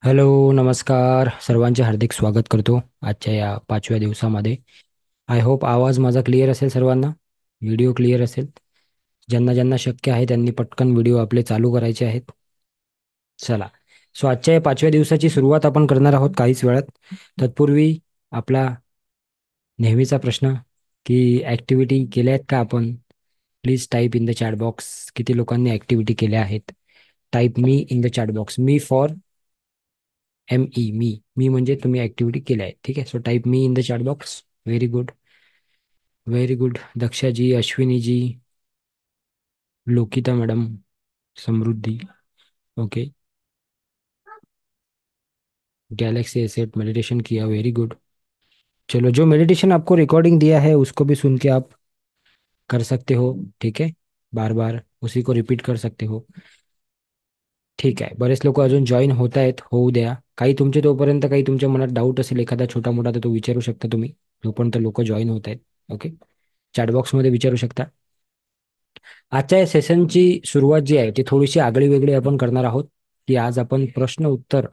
Hello, नमस्कार. सर्वांचे हार्दिक स्वागत करतो आजच्या या 5व्या दिवसामध्ये. आय होप आवाज माझा क्लिअर असेल सर्वांना, व्हिडिओ क्लिअर असेल. ज्यांना ज्यांना शक्य आहे त्यांनी पटकन व्हिडिओ आपले चालू करायचे आहेत. चला. सो आजच्या या 5व्या दिवसाची सुरुवात आपण करणार आहोत काहीच वेळात. तत्पूर्वी आपला नेहमीचा प्रश्न की ॲक्टिव्हिटी केल्या आहेत का आपण? Please type in the chat box किती लोकांनी ॲक्टिव्हिटी केल्या आहेत. टाईप मी इन द चॅट बॉक्स. मी फॉर मी म्हणजे तुम्ही ऍक्टिव्हिटी केल्या आहेत. ठीक आहे. सो टाईप मी in the chat box. Very good. Very good. Dakshaji, Ashwiniji, Lokita madam, Samruddhi. Okay. Galaxy asset meditation किया, वेरी गुड. चलो, जो मेडिटेशन आपको रिकॉर्डिंग दिया है उसको भी सुन के आप कर सकते हो. ठीक है. बार बार उसी को रिपीट कर सकते हो. ठीक आहे. बरेच लोक अजून जॉईन होत आहेत, होऊ द्या. काही तुमचे तोपर्यंत काही तुमच्या मनात डाऊट असेल एखादा छोटा मोठा तर तो विचारू शकता तुम्ही, जोपर्यंत लोक जॉईन होत आहेत. ओके. चॅटबॉक्समध्ये विचारू शकता. आजच्या या सेशनची सुरुवात जी आहे ती थोडीशी आगळी वेगळी आपण करणार आहोत. की आज आपण प्रश्न उत्तर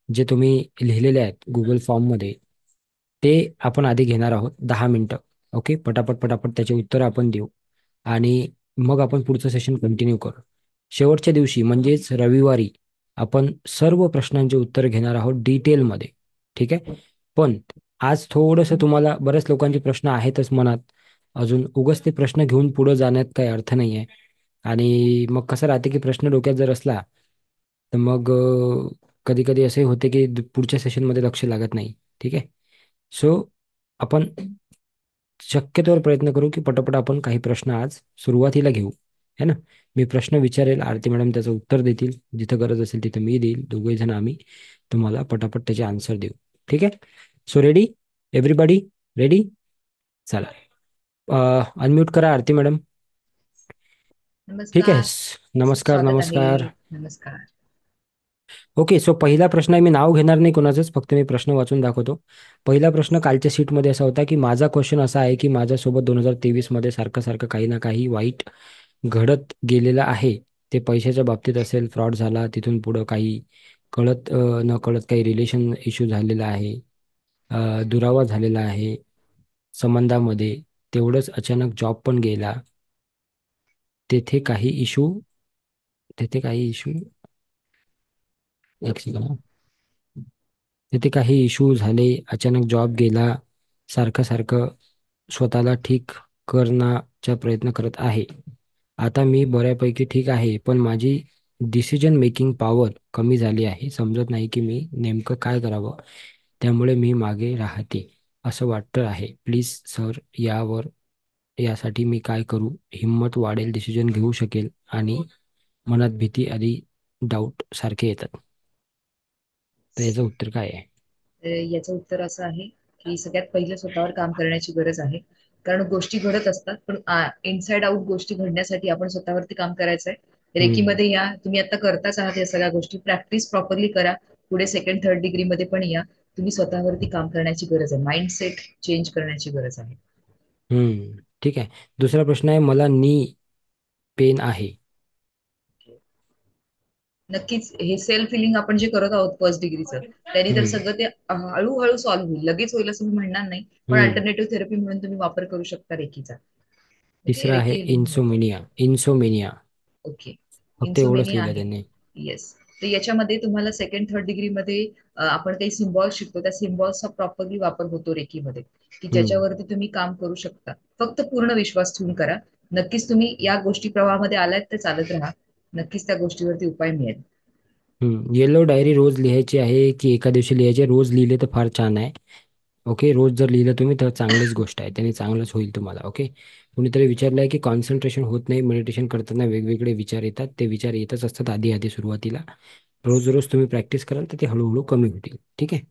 जे तुम्ही लिहिलेले आहेत गुगल फॉर्ममध्ये ते आपण आधी घेणार आहोत 10 मिनिटं. ओके. पटापट पटापट त्याचे उत्तर आपण देऊ आणि मग आपण पुढचं सेशन कंटिन्यू करू. शेवटच्या दिवशी म्हणजेच रविवारी आपण सर्व प्रश्नांचे उत्तर घेणार आहोत डिटेलमध्ये. ठीक आहे. पण आज थोडंसं तुम्हाला बऱ्याच लोकांचे प्रश्न आहेतच मनात अजून, उगाच ते प्रश्न घेऊन पुढे जाण्यात काही अर्थ नाही आहे. आणि मग कसं राहते की प्रश्न डोक्यात जर असला तर मग कधी कधी असंही होते की पुढच्या सेशनमध्ये लक्ष लागत नाही. ठीक आहे. सो आपण शक्यतोवर प्रयत्न करू की पटापट आपण काही प्रश्न आज सुरुवातीला घेऊ. है ना. मी प्रश्न विचारेल, आरती मॅडम त्याचं उत्तर देतील, जिथं गरज असेल तिथं मी देईल, दोघे जण आम्ही तुम्हाला पटापट त्याचे आन्सर देऊ. ठीक आहे. So ready everybody? रेडी? चला. अनम्यूट करा आरती मॅडम. ठीक आहे. नमस्कार. नमस्कार स्वागत आहे. नमस्कार. नमस्कार. ओके. सो पहिला प्रश्न आहे, मी नाव घेणार नाही कोणाचंच, फक्त मी प्रश्न वाचून दाखवतो. पहिला प्रश्न कालच्या सीटमध्ये असा होता की माझा क्वेश्चन असा आहे की माझ्यासोबत 2023 मध्ये सारखं सारखं काही ना काही वाईट घडत गेलेलं आहे. ते पैशाच्या बाबतीत असेल, फ्रॉड झाला, तिथून पुढं काही न कळत काही रिलेशन इश्यू झालेला आहे, दुरावा झालेला आहे संबंधामध्ये. तेवढंच अचानक जॉब पण गेला. तेथे काही इश्यू तेथे काही इश्यू एक सेकंड. तिथे काही इश्यू झाले, अचानक जॉब गेला, सारखं सारखं स्वतःला ठीक करण्याचा प्रयत्न करत आहे. आता मी बऱ्यापैकी ठीक आहे, पण माझी डिसिजन मेकिंग पॉवर कमी झाली आहे. समजत नाही की मी नेमकं काय करावं. त्यामुळे मी मागे राहते असं वाटतं आहे. प्लीज सर, यासाठी मी काय करू? हिंमत वाढेल, डिसिजन घेऊ शकेल आणि मनात भीती आधी डाऊट सारखे येतात. तर याचं उत्तर काय आहे? याचं उत्तर असं आहे की सगळ्यात पहिलं स्वतःवर काम करण्याची गरज आहे. कारण गोष्टी घडत असतात, पण इनसाइड आउट गोष्टी घडण्यासाठी आपण स्वतःवरती काम करायचं आहे. हम्म. रेकीमध्ये या, तुम्ही आता करताच आहात या सगळ्या गोष्टी, प्रॅक्टिस प्रॉपरली करा. पुढे सेकंड थर्ड डिग्री मध्ये पण या. तुम्ही स्वतःवरती काम करण्याची गरज आहे, माइंडसेट चेंज करण्याची गरज आहे. ठीक आहे. दुसरा प्रश्न आहे, मला नी पेन आहे. नक्कीच हे सेल्फ फिलिंग आपण जे करत आहोत फर्स्ट डिग्रीचं, त्यांनी तर हम्म. सगळं ते हळूहळू सॉल्व्ह होईल. लगेच होईल असं मी म्हणणार नाही, पण हम्म. अल्टरनेटिव्ह थेरपी म्हणून तुम्ही वापर करू शकता रेकीचा. ओके, तिसरा आहे रेकी लिहून घ्या. इन्सोमेनिया. ओके. फक्त एवढंच इन्सोमेनिया लिहिलं आहे. त्यांनी. येस. तर याच्यामध्ये तुम्हाला सेकंड थर्ड डिग्री मध्ये आपण काही सिम्बॉल्स शिकतो, त्या सिम्बॉल्सचा प्रॉपरली वापर होतो रेकीमध्ये, की हम्म. ज्याच्यावरती तुम्ही काम करू शकता. फक्त पूर्ण विश्वास ठेवून करा. नक्कीच तुम्ही या गोष्टी प्रवाहामध्ये आलात तर चालत राहा. नक्कीच त्या गोष्टीवरती उपाय मिळेल. येलो डायरी रोज लिहायची आहे की एका दिवशी लिहायची? रोज लिहिले तर फार छान आहे. ओके. रोज जर लिहिलं तुम्ही तर चांगलीच गोष्ट आहे, त्याने चांगलंच होईल तुम्हाला. ओके. कुणीतरी विचारलं आहे की कॉन्सन्ट्रेशन होत नाही मेडिटेशन करताना, वेगवेगळे विचार येतात. ते विचार येतच असतात आधी आधी सुरुवातीला. रोज रोज तुम्ही प्रॅक्टिस कराल तर ते हळूहळू कमी होतील. ठीक आहे.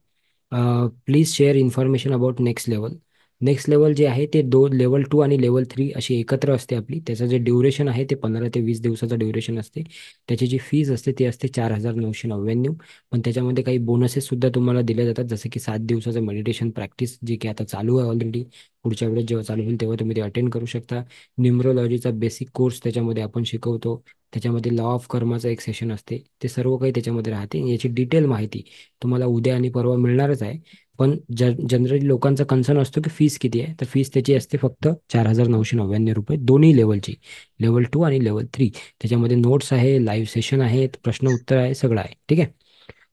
Please share information about next level. Next level जे आहे ते लेवल 2 आणि लेवल 3 अशी एकत्र असते आपली. त्याचं जे ड्युरेशन आहे ते 15 ते 20 दिवसाचं ड्युरेशन असते. त्याची जी फीज असते ती असते 4,999. पण त्याच्यामध्ये काही बोनसेस सुद्धा तुम्हाला दिले जातात, जसं की 7 दिवसाचं मेडिटेशन प्रॅक्टिस जे की आता चालू आहे ऑलरेडी. पुढच्या वेळेस जेव्हा चालू होईल तेव्हा तुम्ही ते अटेंड करू शकता. न्यूमरोलॉजीचा बेसिक कोर्स त्याच्यामध्ये आपण शिकवतो. त्याच्यामध्ये लॉ ऑफ कर्माचं एक सेशन असते. ते सर्व काही त्याच्यामध्ये राहते. याची डिटेल माहिती तुम्हाला उद्या आणि परवा मिळणारच आहे. पण जनरली लोकांचा कन्सर्न असतो की फीस किती आहे. तर फीस त्याची असते फक्त 4,999 रुपये, दोन्ही लेवलची, लेवल 2 आणि लेवल 3. त्याच्यामध्ये नोट्स आहे, लाईव्ह सेशन आहेत, प्रश्न उत्तर आहे, सगळं आहे. ठीक आहे.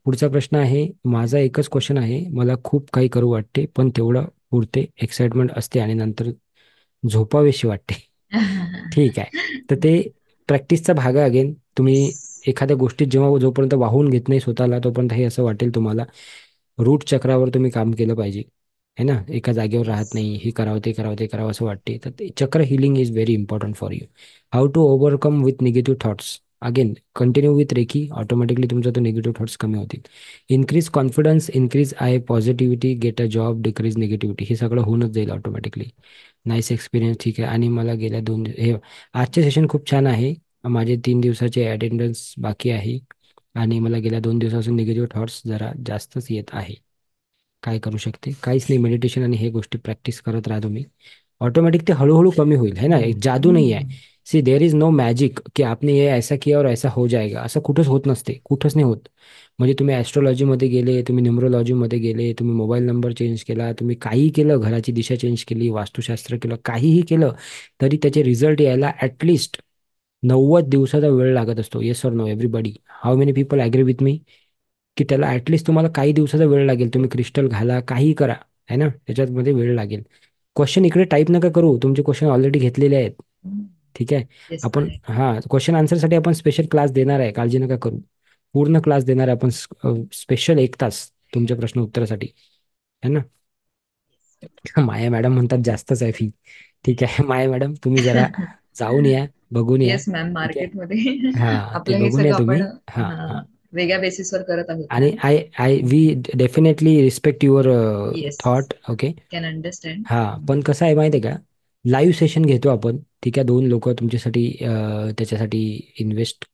पुढचा प्रश्न आहे, माझा एकच क्वेश्चन आहे, मला खूप काही करू वाटते पण तेवढं पुरते एक्साइटमेंट असते आणि नंतर झोपावेशी वाटते. ठीक आहे. तर ते प्रॅक्टिसचा भाग आहे. अगेन तुम्ही येस. एखाद्या गोष्टीत जेव्हा जोपर्यंत वाहून घेत नाही स्वतःला तोपर्यंत हे असं वाटेल तुम्हाला. रूट चक्रावर तुम्ही काम केलं पाहिजे, है ना. एका जागेवर येस. राहत नाही, हे करावं ते करावं ते करावं असं वाटते. तर ते chakra healing is very important for you. How to overcome with negative thoughts. Again continue with reiki, automatically तुमचा तो निगेटिव्ह थॉट्स कमी होतील. Increase confidence, increase I positivity, get a job, decrease negativity, हे सगळं होऊनच जाईल ऑटोमॅटिकली. Nice experience. ठीक आहे. आणि मला गेल्या हे आजचे सेशन खूप छान आहे. माझे 3 दिवसाचे अटेंडन्स बाकी आहे आणि मला गेल्या 2 दिवसापासून निगेटिव्ह थॉट्स जरा जास्तच येत आहे. काय करू शकते, काहीच नाही. मेडिटेशन आणि हे गोष्टी प्रॅक्टिस करत राहा तुम्ही, ऑटोमेटिक ते हळूहळू कमी होईल, है ना. एक जादू नाही आहे. See there is no magic की आपने ये ऐसा किया और ऐसा हो जाएगा, असं कुठंच होत नसते, कुठंच नाही होत. म्हणजे तुम्ही ॲस्ट्रॉलॉजीमध्ये गेले, तुम्ही न्युमरोलॉजीमध्ये गेले, तुम्ही मोबाईल नंबर चेंज केला, तुम्ही काही केलं, घराची दिशा चेंज केली, वास्तुशास्त्र केलं, काहीही केलं, तरी त्याचे रिझल्ट यायला ॲटलिस्ट 90 दिवसाचा वेळ लागत असतो. Yes or no everybody. How many people agree with me की त्याला ॲटलिस्ट तुम्हाला काही दिवसाचा वेळ लागेल. तुम्ही क्रिस्टल घाला, काही करा, है ना, त्याच्यामध्ये वेळ लागेल. क्वेश्चन इकडे टाईप नका करू, तुमचे क्वेश्चन ऑलरेडी घेतलेले आहेत. ठीक आहे. येस आपण करेक्ट. हां, क्वेश्चन आन्सरसाठी आपण स्पेशल क्लास देणार आहे, काळजी नका करू. पूर्ण क्लास देणार आहे आपण, स्पेशल 1 तास तुमच्या प्रश्न उत्तरासाठी, है ना. माया मॅडम म्हणतात जास्तच आहे फी. ठीक आहे. माया मॅडम तुम्ही जरा जाऊन या, बघून या. येस मॅम, ठीक आहे. मार्केटमध्ये हां, ते आपलं हे बघून या सगळं आपण तुम्ही. हां हा हां. वेगळ्या बेसिसवर करत आहोत आणि ma'am. I I we definitely respect your yes. Thought. Okay. Can understand. हां, पण कसं आहे माहिती आहे का, लाईव्ह सेशन घेतो आपण. ठीक आहे. 2 लोक तुमच्यासाठी त्याच्यासाठी इन्व्हेस्ट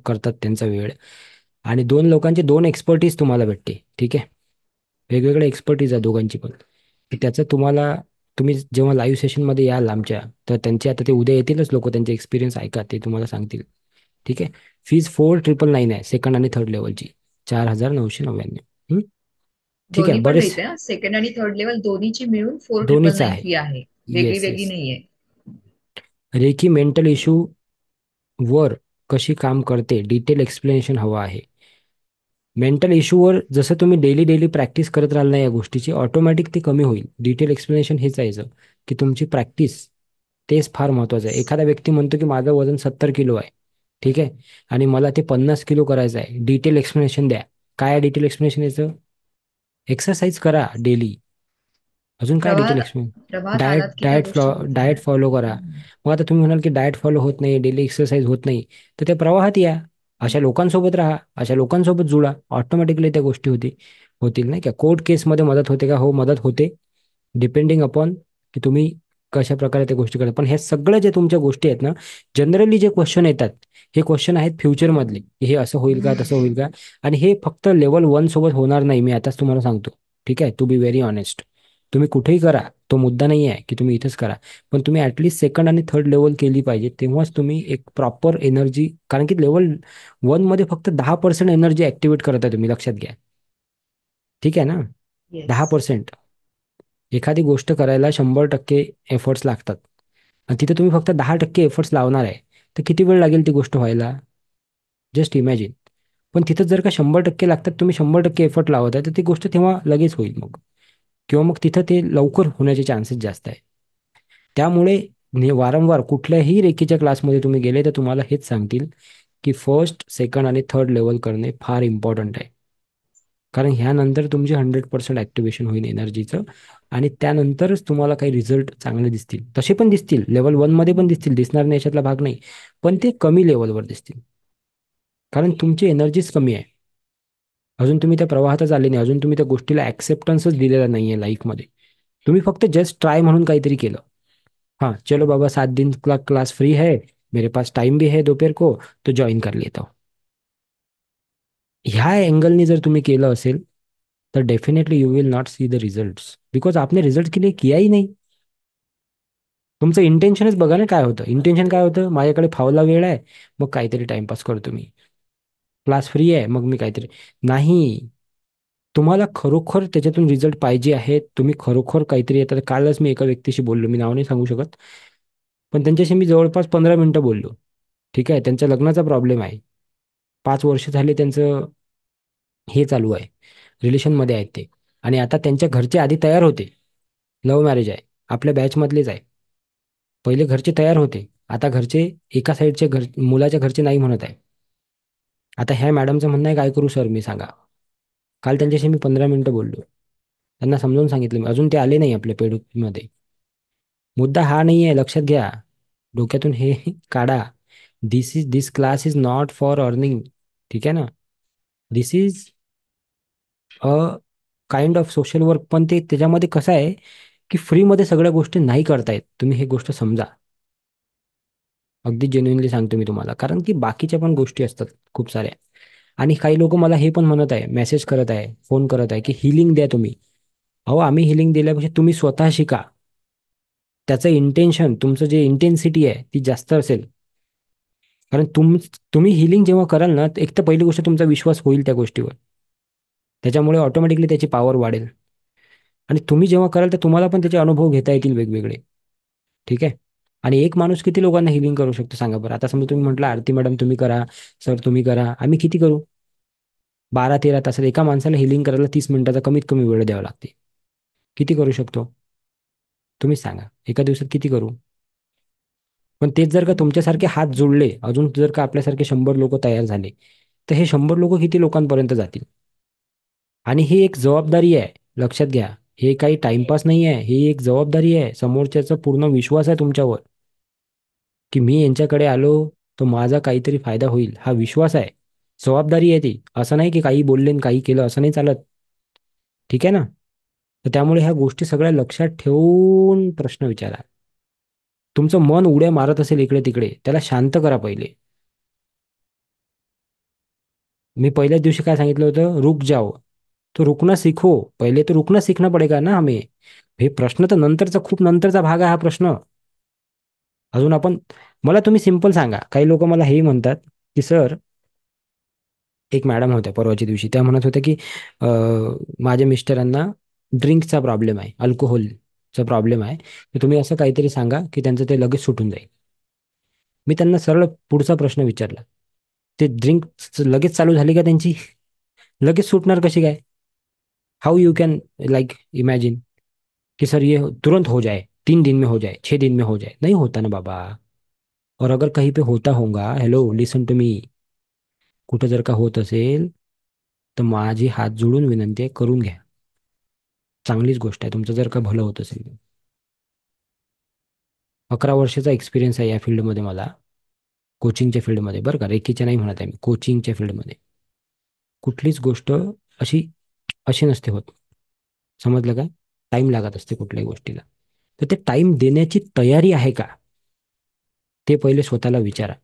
करतात त्यांचा वेळ. आणि 2 लोकांची 2 एक्सपर्टीज तुम्हाला भेटते. ठीक आहे. वेगवेगळे एक्सपर्टीज आहे दोघांची पण. तर त्याचं तुम्हाला, तुम्ही जेव्हा लाईव्ह सेशनमध्ये याल आमच्या, तर त्यांचे आता ते उद्या येतीलच लोक, त्यांचे एक्सपिरियन्स ऐका, ते तुम्हाला सांगतील. ठीक आहे. फीज 4,999 आहे सेकंड आणि थर्ड लेवलची, 4,999. ठीक आहे. दोन्ही पण बरेच मिळते ना, सेकंड आणि थर्ड लेवल दोन्हीची मिळून फोर ट्रिपल दोन्हीचं नाईन आहे. फी आहे. वेगळी येस वेगळी येस. नाहीये. रेकी मेंटल इश्यू वर कशी काम करते, डिटेल एक्सप्लेनेशन हवं आहे. मेंटल इश्यूवर जसं तुम्ही डेली डेली प्रॅक्टिस करत राहाल ना या गोष्टीची, ऑटोमॅटिक ते कमी होईल. डिटेल एक्सप्लेनेशन हेच आहे की तुमची प्रॅक्टिस, तेच फार महत्त्वाचं आहे. एखादा व्यक्ती म्हणतो की माझं वजन 70 किलो आहे. ठीक आहे. आणि मला ते 50 किलो करायचं आहे. डिटेल एक्सप्लेनेशन द्या. काय आहे डिटेल एक्सप्लेनेशन याचं? एक्सरसाइज करा डेली. अजून काय डिटेल प्रवाहात एक्सप्लेन? प्रवाहात डाएट आलात की त्या डाएट गोष्टी फ्लॉ होतील डाएट मॅम. फॉलो करा. मग आता तुम्ही म्हणाल की डाएट फॉलो होत नाही, डेली एक्सरसाइज होत नाही, तर त्या प्रवाहात या. अशा लोकांसोबत राहा, अशा लोकांसोबत जुळा, ऑटोमॅटिकली त्या गोष्टी होतील नाही का. कोर्ट केसमध्ये मदत होते का? हो, मदत होते. डिपेंडिंग अपॉन की तुम्ही कशा प्रकारे त्या गोष्टी करता. पण हे सगळं जे तुमच्या गोष्टी आहेत ना, जनरली जे क्वेश्चन येतात, हे क्वेश्चन आहेत फ्युचरमधले, की हे असं होईल का, तसं होईल का. आणि हे फक्त लेवल 1 सोबत होणार नाही, मी आताच तुम्हाला सांगतो. ठीक आहे. टू बी व्हेरी ऑनेस्ट, तुम्ही कुठेही करा, तो मुद्दा नाही आहे की तुम्ही इथेच करा. पण तुम्ही ॲटलिस्ट सेकंड आणि थर्ड लेवल केली पाहिजे, तेव्हाच तुम्ही एक प्रॉपर एनर्जी, कारण की लेवल 1 मध्ये फक्त 10% एनर्जी ऍक्टिव्हेट करता तुम्ही, लक्षात घ्या. ठीक आहे ना. येस. 10%. एखादी गोष्ट करायला 100% एफर्ट्स लागतात, आणि तिथे तुम्ही फक्त 10% एफर्ट्स लावणार आहे, तर किती वेळ लागेल ती गोष्ट व्हायला? Just imagine. पण तिथं जर का 100% लागतात, तुम्ही 100% एफर्ट लावत आहे, तर ती गोष्ट तेव्हा लगेच होईल मग. किंवा मग तिथं ते लवकर होण्याचे चान्सेस जास्त आहे. त्यामुळे वारंवार कुठल्याही रेकीच्या क्लासमध्ये तुम्ही गेले तर तुम्हाला हेच सांगतील की फर्स्ट, सेकंड आणि थर्ड लेवल करणे फार इम्पॉर्टंट आहे. कारण ह्यानंतर तुमचे 100% ॲक्टिव्हेशन होईल एनर्जीचं. आणि त्यानंतरच तुम्हाला काही रिझल्ट चांगले दिसतील. तसे पण दिसतील, लेवल 1 मध्ये पण दिसतील, दिसणार नाही याच्यातला भाग नाही. पण ते कमी लेवलवर दिसतील, कारण तुमची एनर्जीच कमी आहे. अजून तुम्ही त्या प्रवाहातच आले नाही, अजून तुम्ही त्या गोष्टीला ऍक्सेप्टन्सच दिलेला नाहीये लाईफमध्ये. तुम्ही फक्त जस्ट ट्राय म्हणून काहीतरी केलं. हाँ चलो बाबा 7 दिन का क्लास फ्री है, मेरे पास टाइम भी है दोपहर को, तो जॉईन कर लेता हूँ. ह्या अँगलनी जर तुम्ही केलं असेल तर definitely you will not see the result, because आपने रिझल्ट के लिए किया ही नाही. तुमचं इंटेन्शनच बघा ना काय होतं. इंटेन्शन काय होतं, माझ्याकडे फावला वेळ आहे, मग काहीतरी टाइमपास करतो मी. क्लास फ्री आहे मग मी काहीतरी. नाही, तुम्हाला खरोखर त्याच्यातून रिझल्ट पाहिजे आहे, तुम्ही खरोखर काहीतरी येतात. कालच मी एका व्यक्तीशी बोललो, मी नाव नाही सांगू शकत, पण त्यांच्याशी मी जवळपास 15 मिनिटं बोललो. ठीक आहे, त्यांच्या लग्नाचा प्रॉब्लेम आहे. 5 वर्ष झाले त्यांचं हे चालू आहे, रिलेशनमध्ये आहेत ते. आणि आता त्यांच्या घरचे आधी तयार होते, लव्ह मॅरेज आहे, आपल्या बॅचमधलेच आहे. पहिले घरचे तयार होते, आता घरचे एका साईडचे घर मुलाच्या घरचे नाही म्हणत आहे. आता ह्या मॅडमचं म्हणणं आहे काय करू सर मी सांगा. काल त्यांच्याशी मी 15 मिनिटं बोललो, त्यांना समजावून सांगितलं मी. अजून ते आले नाही आपल्या पेडूमध्ये. मुद्दा हा नाही आहे, लक्षात घ्या, डोक्यातून हे काढा. This class is not for earning. ठीक आहे ना. This is a kind of social work. पण ते त्याच्यामध्ये कसं आहे की फ्रीमध्ये सगळ्या गोष्टी नाही करतायत. तुम्ही ही गोष्ट समजा. अगदी जेन्युइनली सांगतो मी तुम्हाला, कारण की बाकीच्या पण गोष्टी असतात खूप साऱ्या. आणि काही लोक मला हे पण म्हणत आहे, मेसेज करत आहे, फोन करत आहे की हिलिंग द्या तुम्ही. अहो आम्ही हिलिंग दिल्यापेक्षा तुम्ही स्वतः शिका. त्याचं इंटेन्शन, तुमचं जे इंटेन्सिटी आहे ती जास्त असेल. कारण तुम्ही हिलिंग जेव्हा कराल ना, एक तर पहिली गोष्ट तुमचा विश्वास होईल त्या गोष्टीवर. त्याच्यामुळे ऑटोमॅटिकली त्याची पॉवर वाढेल. आणि तुम्ही जेव्हा कराल तर तुम्हाला पण त्याचे अनुभव घेता येतील वेगवेगळे. ठीक आहे. आणि एक माणूस किती लोकांना हिलिंग करू शकतो सांगा बरं. आता समजा तुम्ही म्हटलं आरती मॅडम तुम्ही करा, सर तुम्ही करा, आम्ही किती करू? 12-13 तासात एका माणसाला हिलिंग करायला 30 मिनिटाचा कमीत कमी वेळ द्यावा लागते. किती करू शकतो? तुम्हीच सांगा, एका दिवसात किती करू? पण तेच जर का तुमच्यासारखे हात जोडले, अजून जर का आपल्यासारखे 100 लोक तयार झाले, तर हे 100 लोक किती लोकांपर्यंत जातील? आणि ही एक जबाबदारी आहे, लक्षात घ्या. हे काही टाइमपास नाही आहे, ही एक जबाबदारी आहे. समोरच्याचा पूर्ण विश्वास आहे तुमच्यावर, की मी यांच्याकडे आलो तर माझा काहीतरी फायदा होईल, हा विश्वास आहे. जबाबदारी आहे ती. असं नाही की काही बोलले आणि काही केलं, असं नाही चालत. ठीक आहे ना. तर त्यामुळे ह्या गोष्टी सगळ्या लक्षात ठेवून प्रश्न विचारा. तुमचं मन उड्या मारत असेल इकडे तिकडे, त्याला शांत करा पहिले. मी पहिल्याच दिवशी काय सांगितलं होतं, रुक जाओ. तो रुकना सीखो. पहिले तो रुकना सीखना पडेगा ना हमें. हे प्रश्न तर नंतरचा, खूप नंतरचा भाग आहे हा प्रश्न. अजून आपण, मला तुम्ही सिंपल सांगा. काही लोक मला हे म्हणतात की सर, एक मॅडम होत्या परवाच्या दिवशी, त्या म्हणत होत्या की माझ्या मिस्टरांना ड्रिंकचा प्रॉब्लेम आहे, अल्कोहोलचा प्रॉब्लेम आहे, तर तुम्ही असं काहीतरी सांगा की त्यांचं ते लगेच सुटून जाईल. मी त्यांना सरळ पुढचा प्रश्न विचारला, ते ड्रिंक लगेच चालू झाली का त्यांची? लगेच सुटणार कशी काय? हाउ यू कैन लाइक इमेजिन कि सर ये तुरंत हो जाए, 3 दिन में हो जाए, 6 दिन में हो जाए? नहीं होता ना बाबा. और अगर कहीं पे होता होगा, हेलो लिसन टू मी, कुठं जर का होत असेल तर माझी हात जोडून विनंती आहे, करून घ्या. चांगलीच गोष्ट आहे, तुमचं जर का भलं होत असेल. 11 वर्षाचा एक्सपिरियन्स आहे या फील्डमध्ये मला, कोचिंगच्या फील्डमध्ये बरं का, रेकीच्या नाही म्हणत आहे मी, कोचिंगच्या फील्डमध्ये. कुठलीच गोष्ट अशी अशी नसते होत. समजलं काय? टाइम लागत असते कुठल्याही गोष्टीला. तर ते टाइम देण्याची तयारी आहे का, ते पहिले स्वतःला विचारा.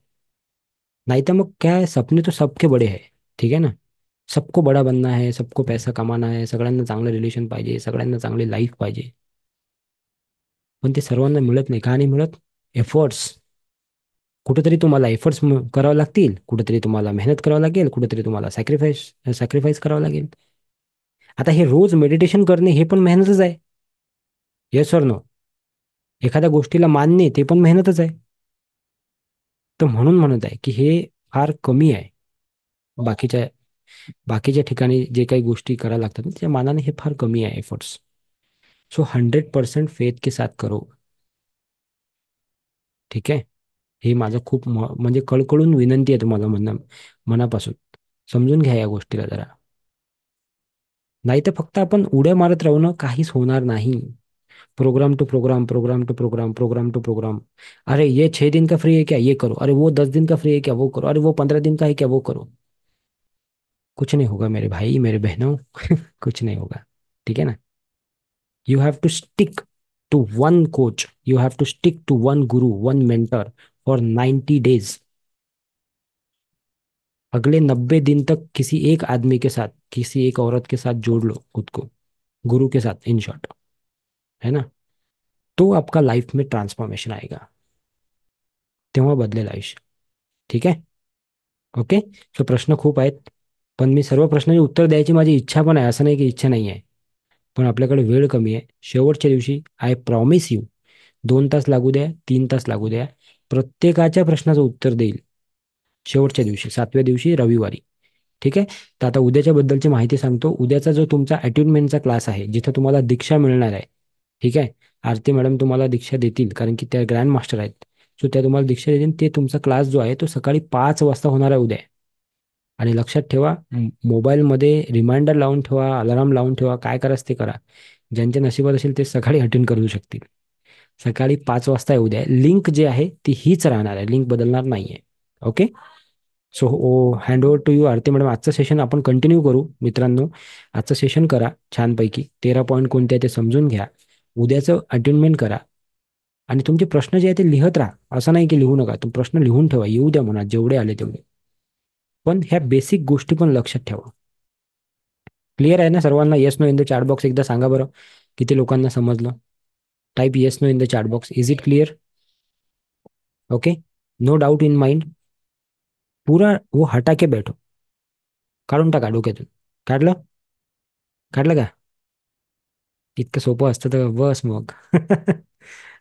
नहीं तो मग क्या है, सपने तो सबके बड़े हैं. ठीक है ना. सबको बड़ा बनना है, सबको पैसा कमाना है, सगळ्यांना चांगलं रिलेशन पाहिजे, सगळ्यांना चांगली लाईफ पाहिजे. पण ते सर्वांना मिळत नाही. का नाही मिळत? एफर्ट्स. कुठेतरी तुम्हाला एफर्ट्स करावे लागतील, कुठेतरी तुम्हाला मेहनत करावं लागेल, कुठेतरी तुम्हाला सॅक्रिफाईस करावं लागेल. आता हे रोज मेडिटेशन करणे हे पण मेहनतच आहे. येस और नो? एखाद्या गोष्टीला मानणे ते पण मेहनतच आहे. तर म्हणून म्हणत आहे की हे फार कमी आहे. बाकीच्या बाकीच्या ठिकाणी जे काही गोष्टी करायला लागतात ना, त्या मानाने हे फार कमी आहे एफर्ट्स. सो 100% फेथ के साथ करो. ठीक आहे. हे माझं खूप म्हणजे कळकळून विनंती आहे तुम्हाला, मनापासून समजून घ्या या गोष्टीला जरा. नाही तर फक्त आपण उड्या मारत राहू ना, काहीच होणार नाही. Program to program, program to program, program to program. अरे ये 6 दिन का फ्री है क्या, ये करो. अरे वो 10 दिन का फ्री है क्या, वो करो. अरे वो 15 दिन का है क्या, वो करो. कुछ नहीं होगा मेरे भाई मेरे बहनों. कुछ नहीं होगा. ठीक है ना. You have to stick to one coach. You have to stick to one guru, one mentor for 90 days. अगले 90 दिन तक किसी एक आदमी के साथ, किसी एक औरत के साथ जोड़ लो खुद को, गुरु के साथ, इन शॉर्ट, है ना? तो आपका लाइफ में ट्रान्सफॉर्मेशन आएगा, तेव्हा बदलेल आयुष्य. ठीक आहे. ओके. सो प्रश्न खूप आहेत, पण मी सर्व प्रश्नांची उत्तर द्यायची माझी इच्छा पण आहे, असं नाही की इच्छा नाही आहे. पण आपल्याकडे वेळ कमी आहे. शेवटच्या दिवशी आय प्रॉमिस यू, 2 तास लागू द्या, 3 तास लागू द्या, प्रत्येकाच्या प्रश्नाचं उत्तर देईल शेवटच्या दिवशी, 7व्या दिवशी, रविवारी. ठीक आहे. तर आता उद्याच्या बद्दलची माहिती सांगतो. उद्याचा जो तुमचा अट्युनमेंटचा क्लास आहे, जिथं तुम्हाला दीक्षा मिळणार आहे. ठीक आहे. आरती मॅडम तुम्हाला दीक्षा देतील, कारण की त्या ग्रँड मास्टर आहेत. सो त्या तुम्हाला दीक्षा देतील. ते तुमचा क्लास जो आहे तो सकाळी 5 वाजता होणार आहे उद्या. आणि लक्षात ठेवा, मोबाईलमध्ये रिमाइंडर लावून ठेवा, अलाराम लावून ठेवा, काय करायचं ते करा. ज्यांच्या नशिबात असेल ते सकाळी अटेंड करू शकतील. सकाळी 5 वाजता आहे उद्या. लिंक जे आहे ती हीच राहणार आहे, लिंक बदलणार नाही आहे. Okay. So hand over to you Aarti मॅडम. आजचं सेशन आपण कंटिन्यू करू मित्रांनो. आजचं सेशन करा छानपैकी, 13 पॉईंट कोणते आहे ते समजून घ्या. उद्याचं अटेंडमेंट करा. आणि तुमचे प्रश्न जे आहे ते लिहत राहा. असं नाही की लिहू नका, तुम्ही प्रश्न लिहून ठेवा, येऊ द्या म्हणा जेवढे आले तेवढे. पण ह्या बेसिक गोष्टी पण लक्षात ठेवा. क्लिअर आहे ना सर्वांना? Yes no in the chat box एकदा सांगा बरं, किती लोकांना समजलं. Type yes no in the chat box. Is it clear? Okay. No doubt in mind. पूरा वो हटा के बैठो. काढून टाका डोक्यातून. काढलं? काढलं का? इतकं सोपं असतं तर बस मग.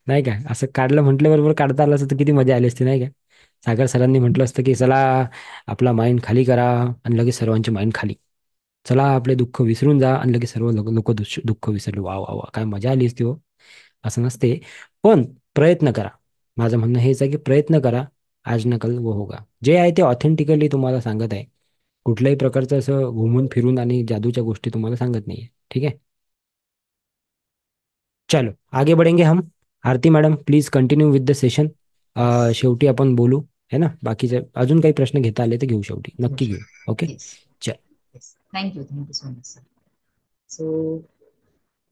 नाही का? असं काढलं म्हटल्याबरोबर काढता आलं असतं तर किती मजा आली असती, नाही का? सागर सरांनी म्हटलं असतं की चला आपला माइंड खाली करा, आणि लगेच सर्वांचे माइंड खाली. चला आपले दुःख विसरून जा, आणि लगेच सर्व लोक लोक दुःख विसरले. वा वा वा, काय मजा आली असती हो. असं नसते. पण प्रयत्न करा. माझं म्हणणं हेच आहे की प्रयत्न करा. आज न कल वो होगा. जे आहे ते ऑथेंटिकली तुम्हाला सांगत आहे. कुठल्याही प्रकारचं असं घुमून फिरून आणि जादूच्या गोष्टी तुम्हाला सांगत नाहीये. ठीक आहे. चलो आगे बढ़ेंगे हम. Aarti madam please continue with the session. Yes. शेवटी आपण बोलू, है ना? बाकीचे अजून काही प्रश्न घेता आले तर घेऊ, शेवटी घेऊ नक्की घेऊ. शकतो. ओके. येस. चल. Yes. Thank you so much sir. So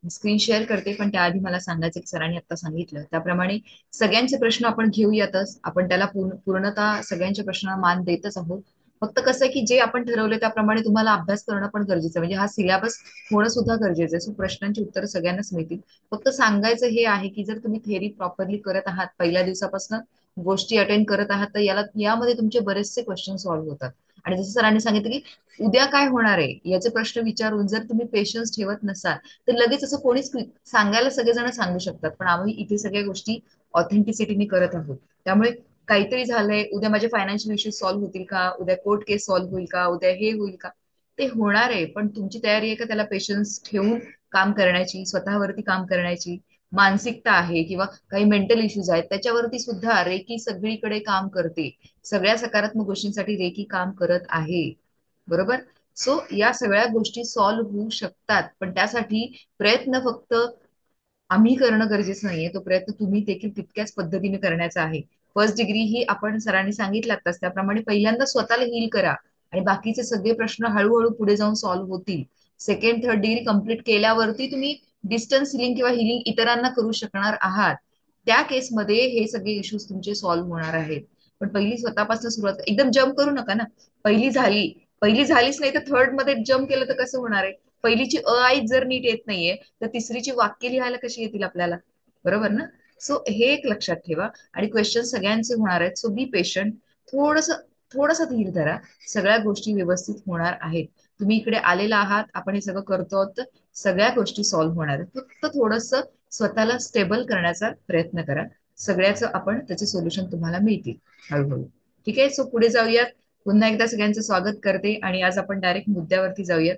screen share करते, पण त्याआधी मला सांगायचं की सरांनी आता सांगितलं त्याप्रमाणे सगळ्यांचे प्रश्न आपण घेऊयातच. आपण त्याला पूर्णतः सगळ्यांच्या प्रश्नांना मान देतच आहोत. फक्त कसं आहे की जे आपण ठरवलं त्याप्रमाणे तुम्हाला अभ्यास करणं पण गरजेचं आहे. म्हणजे हा सिलेबस होणं सुद्धा गरजेचं आहे. सो प्रश्नांची उत्तरं सगळ्यांनाच मिळतील. फक्त सांगायचं हे आहे की जर तुम्ही थेअरी प्रॉपरली करत आहात, पहिल्या दिवसापासून गोष्टी अटेंड करत आहात, तर यामध्ये तुमचे बरेचसे क्वेश्चन सॉल्व्ह होतात. आणि जसं सरांनी सांगितलं की उद्या काय होणार आहे याचे प्रश्न विचारून जर तुम्ही पेशन्स ठेवत नसाल, तर लगेच असं कोणीच सांगायला सगळेजण सांगू शकतात, पण आम्ही इथे सगळ्या गोष्टी ऑथेंटिसिटीने करत आहोत. त्यामुळे काहीतरी झालंय, उद्या माझे फायनान्शियल इश्यूज सॉल्व्ह होतील का, उद्या कोर्ट केस सॉल्व्ह होईल का, उद्या हे होईल का, ते होणार आहे. पण तुमची तयारी आहे का त्याला पेशन्स ठेवून काम करण्याची, स्वतःवरती काम करण्याची मानसिकता आहे, किंवा काही मेंटल इश्यूज आहेत त्याच्यावरती सुद्धा रेकी सगळीकडे काम करते. सगळ्या सकारात्मक गोष्टींसाठी रेकी काम करत आहे. बरोबर. सो या सगळ्या गोष्टी सॉल्व्ह होऊ शकतात, पण त्यासाठी प्रयत्न फक्त आम्ही करणं गरजेचं नाहीये, तो प्रयत्न तुम्ही देखील तितक्याच पद्धतीने करण्याचा आहे. फर्स्ट डिग्री ही आपण सरांनी सांगितलं आताच त्याप्रमाणे पहिल्यांदा स्वतःला हील करा, आणि बाकीचे सगळे प्रश्न हळूहळू पुढे जाऊन सॉल्व्ह होतील. सेकंड थर्ड डिग्री कंप्लीट केल्यावरती तुम्ही डिस्टन्स हिलिंग किंवा हिलिंग इतरांना करू शकणार आहात. त्या केसमध्ये हे सगळे इश्यूज तुमचे सॉल्व्ह होणार आहेत. पण पहिली स्वतःपासून सुरुवात, एकदम जम्प करू नका ना. पहिली झाली, पहिली झालीच नाही तर थर्ड मध्ये जम्प केलं तर कसं होणार आहे? पहिलीची आई जर नीट येत नाहीये, तर तिसरीची वाक्य लिहायला कशी येतील आपल्याला? बरोबर ना? सो हे एक लक्षात ठेवा. आणि क्वेश्चन सगळ्यांचे होणार आहेत, सो बी पेशंट. थोडस थोडासा धीर धरा. सगळ्या गोष्टी व्यवस्थित होणार आहेत. तुम्ही इकडे आलेला आहात, आपण हे सगळं करतो, तर सगळ्या गोष्टी सॉल्व्ह होणार आहेत. फक्त थोडस स्वतःला स्टेबल करण्याचा प्रयत्न करा. सगळ्याचं आपण त्याचे सोल्युशन तुम्हाला मिळतील हळूहळू. ठीक आहे. सो पुढे जाऊयात. पुन्हा एकदा सगळ्यांचं स्वागत करते, आणि आज आपण डायरेक्ट मुद्द्यावरती जाऊयात.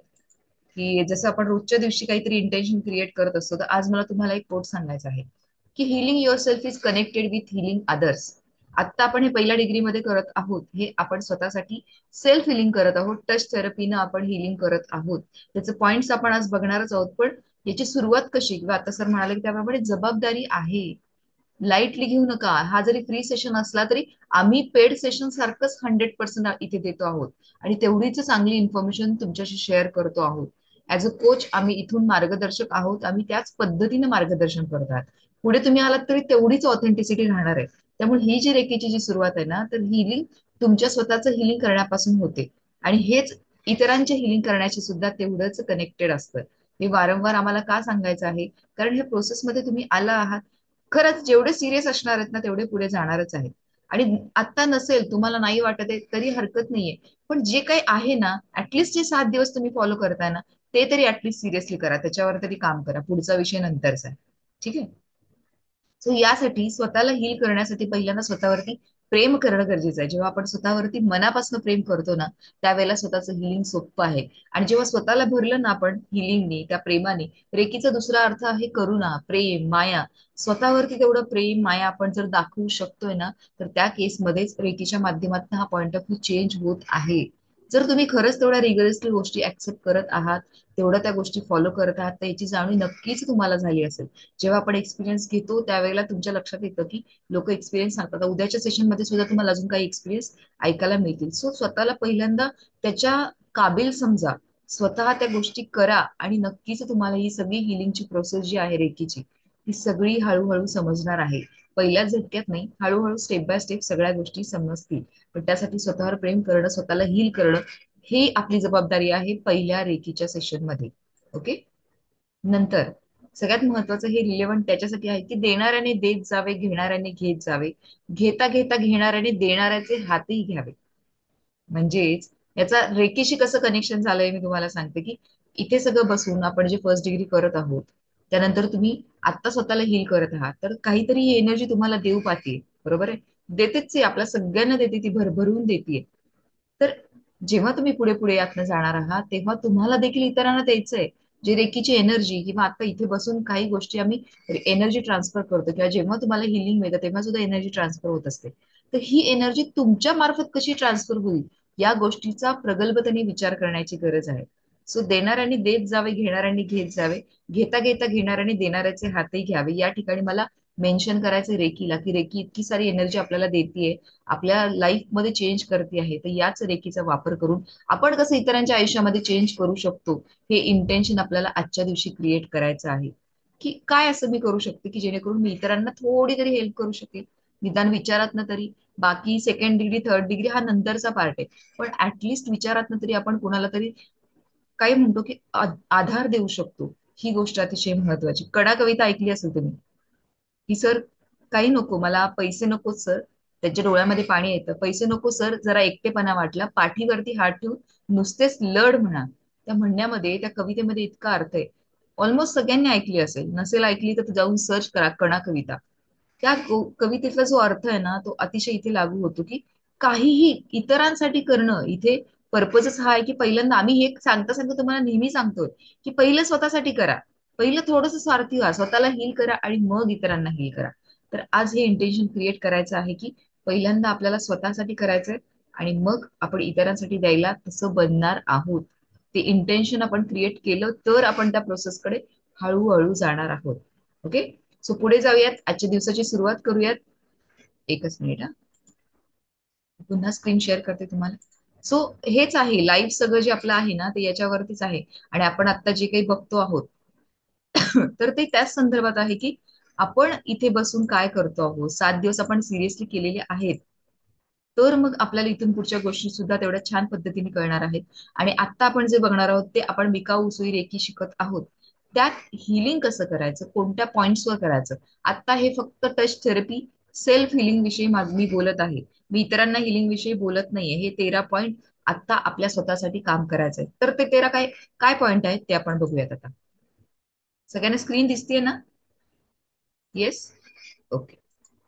की जसं आपण रोजच्या दिवशी काहीतरी इंटेन्शन क्रिएट करत असतो, तर आज मला तुम्हाला एक कोट सांगायचा आहे की healing your self is connected with healing others. आता आपण हे पहिल्या डिग्रीमध्ये करत आहोत, हे आपण स्वतःसाठी सेल्फ हिलिंग करत आहोत. टच थेरपीनं आपण हिलिंग करत आहोत. त्याचे पॉइंट्स आपण आज बघणारच आहोत. पण याची सुरुवात कशी, किंवा आता सर म्हणाले की त्याप्रमाणे जबाबदारी आहे. लाईटली घेऊ नका. हा जरी फ्री सेशन असला तरी आम्ही पेड सेशन सारखंच 100% इथे देतो आहोत, आणि तेवढीच चांगली इन्फॉर्मेशन तुमच्याशी शेअर करतो आहोत. ऍज अ कोच आम्ही इथून मार्गदर्शक आहोत, आम्ही त्याच पद्धतीने मार्गदर्शन करत आहात. पुढे तुम्ही आलात तरी तेवढीच ऑथेंटिसिटी राहणार आहे. त्यामुळे ही जी रेकीची जी सुरुवात आहे ना, तर हिलिंग तुमच्या स्वतःचं हिलिंग करण्यापासून होते. आणि हेच इतरांचे हिलिंग करण्याशी सुद्धा तेवढंच कनेक्टेड असतं. हे वारंवार आम्हाला का सांगायचं आहे? कारण हे प्रोसेसमध्ये तुम्ही आला आहात, खरंच जेवढे सिरियस असणार आहेत ना तेवढे पुढे जाणारच आहेत. आणि आता नसेल, तुम्हाला नाही वाटत आहे तरी हरकत नाहीये. पण जे काही आहे ना, ऍटलिस्ट जे 7 दिवस तुम्ही फॉलो करताय ना, ते तरी ऍटलिस्ट सिरियसली करा, त्याच्यावर तरी काम करा. पुढचा विषय नंतरचा आहे. ठीक आहे. सो यासाठी स्वतःला हील करण्यासाठी पहिल्यांदा स्वतःवरती प्रेम करणं गरजेचं आहे. जेव्हा आपण स्वतःवरती मनापासून प्रेम करतो ना, त्यावेळेला स्वतःचं हिलिंग सोपं आहे. आणि जेव्हा स्वतःला भरलं ना आपण हिलिंगने, त्या प्रेमाने, रेकीचा दुसरा अर्थ आहे करुणा, प्रेम, माया. स्वतःवरती तेवढं प्रेम, माया आपण जर दाखवू शकतोय ना, तर त्या केसमध्येच रेकीच्या माध्यमातून हा पॉइंट ऑफ व्ह्यू चेंज होत आहे. जर तुम्ही खरंच तेवढ्या रिगरसली गोष्टी ऍक्सेप्ट करत आहात, तेवढ्या त्या गोष्टी फॉलो करत आहात, तर याची जाणीव नक्कीच तुम्हाला झाली असेल. जेव्हा आपण एक्सपिरियन्स घेतो त्यावेळेला तुमच्या लक्षात येतं की लोक एक्सपिरियन्स सांगतात. उद्याच्या सेशन मध्ये सुद्धा तुम्हाला अजून काही एक्सपिरियन्स ऐकायला मिळतील. सो स्वतःला पहिल्यांदा त्याच्या काबिल समजा, स्वतः त्या गोष्टी करा, आणि नक्कीच तुम्हाला ही सगळी हिलिंगची प्रोसेस जी आहे रेकीची, ती सगळी हळूहळू समजणार आहे. पहिल्याच झटक्यात नाही, हळूहळू स्टेप बाय स्टेप सगळ्या गोष्टी समजतील. पण त्यासाठी स्वतःवर प्रेम करणं, स्वतःला हील करणं, ही आपली जबाबदारी आहे पहिल्या रेकीच्या सेशन मध्ये. ओके. नंतर सगळ्यात महत्वाचं हे रिलेव्हंट त्याच्यासाठी आहे की देणाऱ्याने देत जावे, घेणाऱ्याने घेत जावे, घेता घेता घेणाऱ्याने देणाऱ्याचे हातही घ्यावे. म्हणजेच याचा रेकीशी कसं कनेक्शन झालंय मी तुम्हाला सांगते की इथे सगळं बसून आपण जे फर्स्ट डिग्री करत आहोत, त्यानंतर तुम्ही आता स्वतःला हील करत आहात, तर काहीतरी ही एनर्जी तुम्हाला देऊ पाहते. बरोबर आहे. देतेच आहे, आपल्या सगळ्यांना देते, ती भरभरून देते. तर जेव्हा तुम्ही पुढे पुढे यातनं जाणार आहात तेव्हा तुम्हाला देखील इतरांना द्यायचंय. जे रेकीची एनर्जी किंवा आता इथे बसून काही गोष्टी आम्ही एनर्जी ट्रान्सफर करतो, किंवा जेव्हा तुम्हाला हिलिंग मिळतं तेव्हा सुद्धा एनर्जी ट्रान्सफर होत असते. तर ही एनर्जी तुमच्या मार्फत कशी ट्रान्सफर होईल, या गोष्टीचा प्रगल्भतेने विचार करण्याची गरज आहे. सो देणाऱ्यांनी देत जावे, घेणाऱ्यांनी घेत जावे, घेता घेता घेणाऱ्यांनी देणाऱ्याचे हातही घ्यावे. या ठिकाणी मला मेन्शन करायचं रेकीला, की रेकी इतकी सारी एनर्जी आपल्याला देते, आपल्या लाईफ मध्ये चेंज करते आहे. तर याच रेकीचा वापर करून आपण कसं इतरांच्या आयुष्यामध्ये चेंज करू शकतो, हे इंटेन्शन आपल्याला आजच्या दिवशी क्रिएट करायचं आहे. की काय असं मी करू शकते की जेणेकरून मी इतरांना थोडी तरी हेल्प करू शकेल, निदान विचारात तरी. बाकी सेकंड डिग्री, थर्ड डिग्री हा नंतरचा पार्ट आहे. पण ऍटलिस्ट विचारात तरी आपण कोणाला तरी काही म्हणतो की आधार देऊ शकतो. ही गोष्ट अतिशय महत्वाची. कडा कविता ऐकली असेल तुम्ही, की सर काही नको, मला पैसे नको सर. त्याच्या डोळ्यामध्ये पाणी येतं. पैसे नको सर, जरा एकटेपणा वाटला, पाठीवरती हात ठेवून नुसतेच लढ म्हणा. त्या म्हणण्यामध्ये, त्या कवितेमध्ये इतका अर्थ आहे. ऑलमोस्ट सगळ्यांनी ऐकली असेल, नसेल ऐकली तर जाऊन सर्च करा कणा कविता. त्या कवितेतला जो अर्थ आहे ना, तो अतिशय इथे लागू होतो. की काहीही इतरांसाठी करणं, इथे पर्पजच हा आहे की पहिल्यांदा आम्ही हे सांगता सांगता तुम्हाला नेहमी सांगतोय की पहिलं स्वतःसाठी करा. पहिलं थोडंसं स्वार्थी व्हा, स्वतःला हील करा आणि मग इतरांना हील करा. तर आज हे इंटेन्शन क्रिएट करायचं आहे की पहिल्यांदा आपल्याला स्वतःसाठी करायचंय, आणि मग आपण इतरांसाठी द्यायला तसं बनणार आहोत. ते इंटेन्शन आपण क्रिएट केलं तर आपण त्या प्रोसेसकडे हळूहळू जाणार आहोत. ओके. सो पुढे जाऊयात, आजच्या दिवसाची सुरुवात करूयात. एकच मिनिट हा, पुन्हा स्क्रीन शेअर करते तुम्हाला. सो हेच आहे लाईफ, सगळं जे आपलं आहे ना ते याच्यावरतीच आहे. आणि आपण आता जे काही बघतो आहोत तर ते त्याच संदर्भात आहे की आपण इथे बसून काय करतो आहोत. 7 दिवस आपण सिरियसली केलेले आहेत, तर मग आपल्याला इथून पुढच्या गोष्टी सुद्धा तेवढ्या छान पद्धतीने कळणार आहेत. आणि आता आपण जे बघणार आहोत ते आपण बिकाऊ सुई रेकी शिकत आहोत. त्यात हिलिंग कसं करायचं, कोणत्या पॉइंट्सवर करायचं. आता हे फक्त टच थेरपी, सेल्फ हिलिंग विषयी मी बोलत आहे. मी इतरांना हिलिंग विषयी बोलत नाहीये. हे 13 पॉइंट आता आपल्या स्वतःसाठी काम करायचंय. तर ते 13 काय काय पॉइंट आहेत ते आपण बघूयात आता. सगळ्यांना स्क्रीन दिसतीये ना? येस. ओके.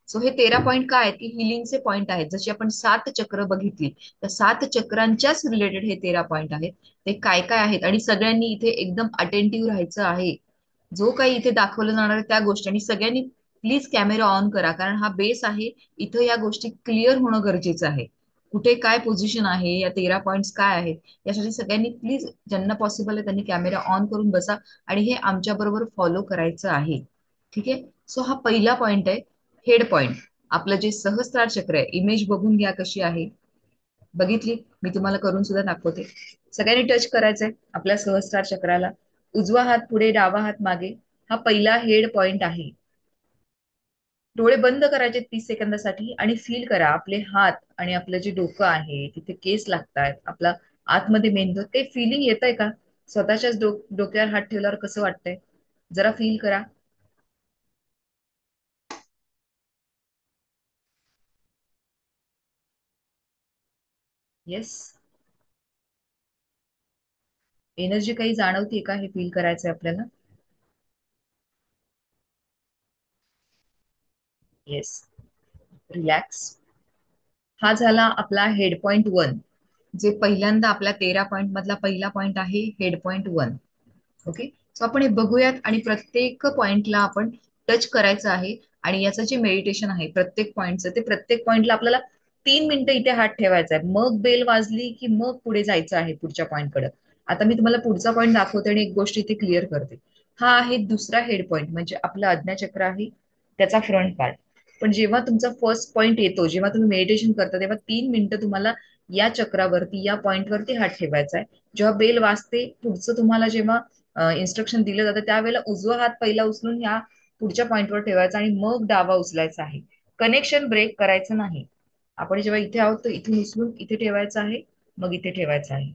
सो हे 13 पॉइंट काय आहेत की हिलिंगचे पॉइंट आहेत. जशी आपण 7 चक्र बघितली, तर 7 चक्रांच्याच रिलेटेड हे 13 पॉइंट आहेत. ते काय काय आहेत, आणि सगळ्यांनी इथे एकदम अटेंटिव्ह राहायचं आहे. जो काही इथे दाखवलं जाणार आहे त्या गोष्टी, आणि सगळ्यांनी प्लीज कॅमेरा ऑन करा, कारण हा बेस आहे. इथं या गोष्टी क्लिअर होणं गरजेचं आहे. कुठे काय पोझिशन आहे, या 13 पॉइंट्स काय आहेत, यासाठी सगळ्यांनी प्लीज, ज्यांना पॉसिबल आहे त्यांनी कॅमेरा ऑन करून बसा आणि हे आमच्या बरोबर फॉलो करायचं आहे. ठीक आहे. सो हा पहिला पॉइंट आहे, हेड पॉइंट. आपलं जे सहस्त्रार चक्र आहे, इमेज बघून घ्या कशी आहे. बघितली? मी तुम्हाला करून सुद्धा दाखवते. सगळ्यांनी टच करायचंय आपल्या सहस्त्रार चक्राला. उजवा हात पुढे, डावा हात मागे. हा पहिला हेड पॉइंट आहे. डोळे बंद करायचे 30 सेकंदासाठी आणि फील करा आपले हात आणि आपलं जे डोकं आहे, तिथे केस लागतायत, आपला आतमध्ये मेंदू, ते फिलिंग येत आहे का? स्वतःच्याच डोक्यावर हात ठेवल्यावर कसं वाटतंय? जरा फील करा. येस. एनर्जी काही जाणवतीये का? हे फील करायचंय आपल्याला. येस. रिलॅक्स. हा झाला आपला हेड पॉइंट 1, जे पहिल्यांदा आपल्या 13 पॉइंट मधला पहिला पॉइंट आहे, हेड पॉइंट 1. ओके. सो आपण हे बघूयात आणि प्रत्येक पॉइंटला आपण टच करायचं आहे. आणि याचं जे मेडिटेशन आहे प्रत्येक पॉइंटचं, ते प्रत्येक पॉइंटला आपल्याला 3 मिनिटं इथे हात ठेवायचा आहे. मग बेल वाजली की मग पुढे जायचं आहे पुढच्या पॉइंटकडे. आता मी तुम्हाला पुढचा पॉइंट दाखवते आणि एक गोष्ट इथे क्लिअर करते. हा आहे दुसरा हेड पॉइंट, म्हणजे आपलं आज्ञाचक्र आहे, त्याचा फ्रंट पार्ट. पण जेव्हा तुमचा फर्स्ट पॉइंट येतो, जेव्हा तुम्ही मेडिटेशन करता, तेव्हा 3 मिनिटं तुम्हाला या चक्रावरती, या पॉइंटवरती हात ठेवायचा आहे. जेव्हा बेल वाजते, पुढचं तुम्हाला जेव्हा इन्स्ट्रक्शन दिलं जातं, त्यावेळेला उजवा हात पहिला उचलून ह्या पुढच्या पॉइंटवर ठेवायचा आणि मग डावा उचलायचा आहे. कनेक्शन ब्रेक करायचं नाही. आपण जेव्हा इथे आहोत तर इथून उचलून इथे ठेवायचं आहे, मग इथे ठेवायचं आहे.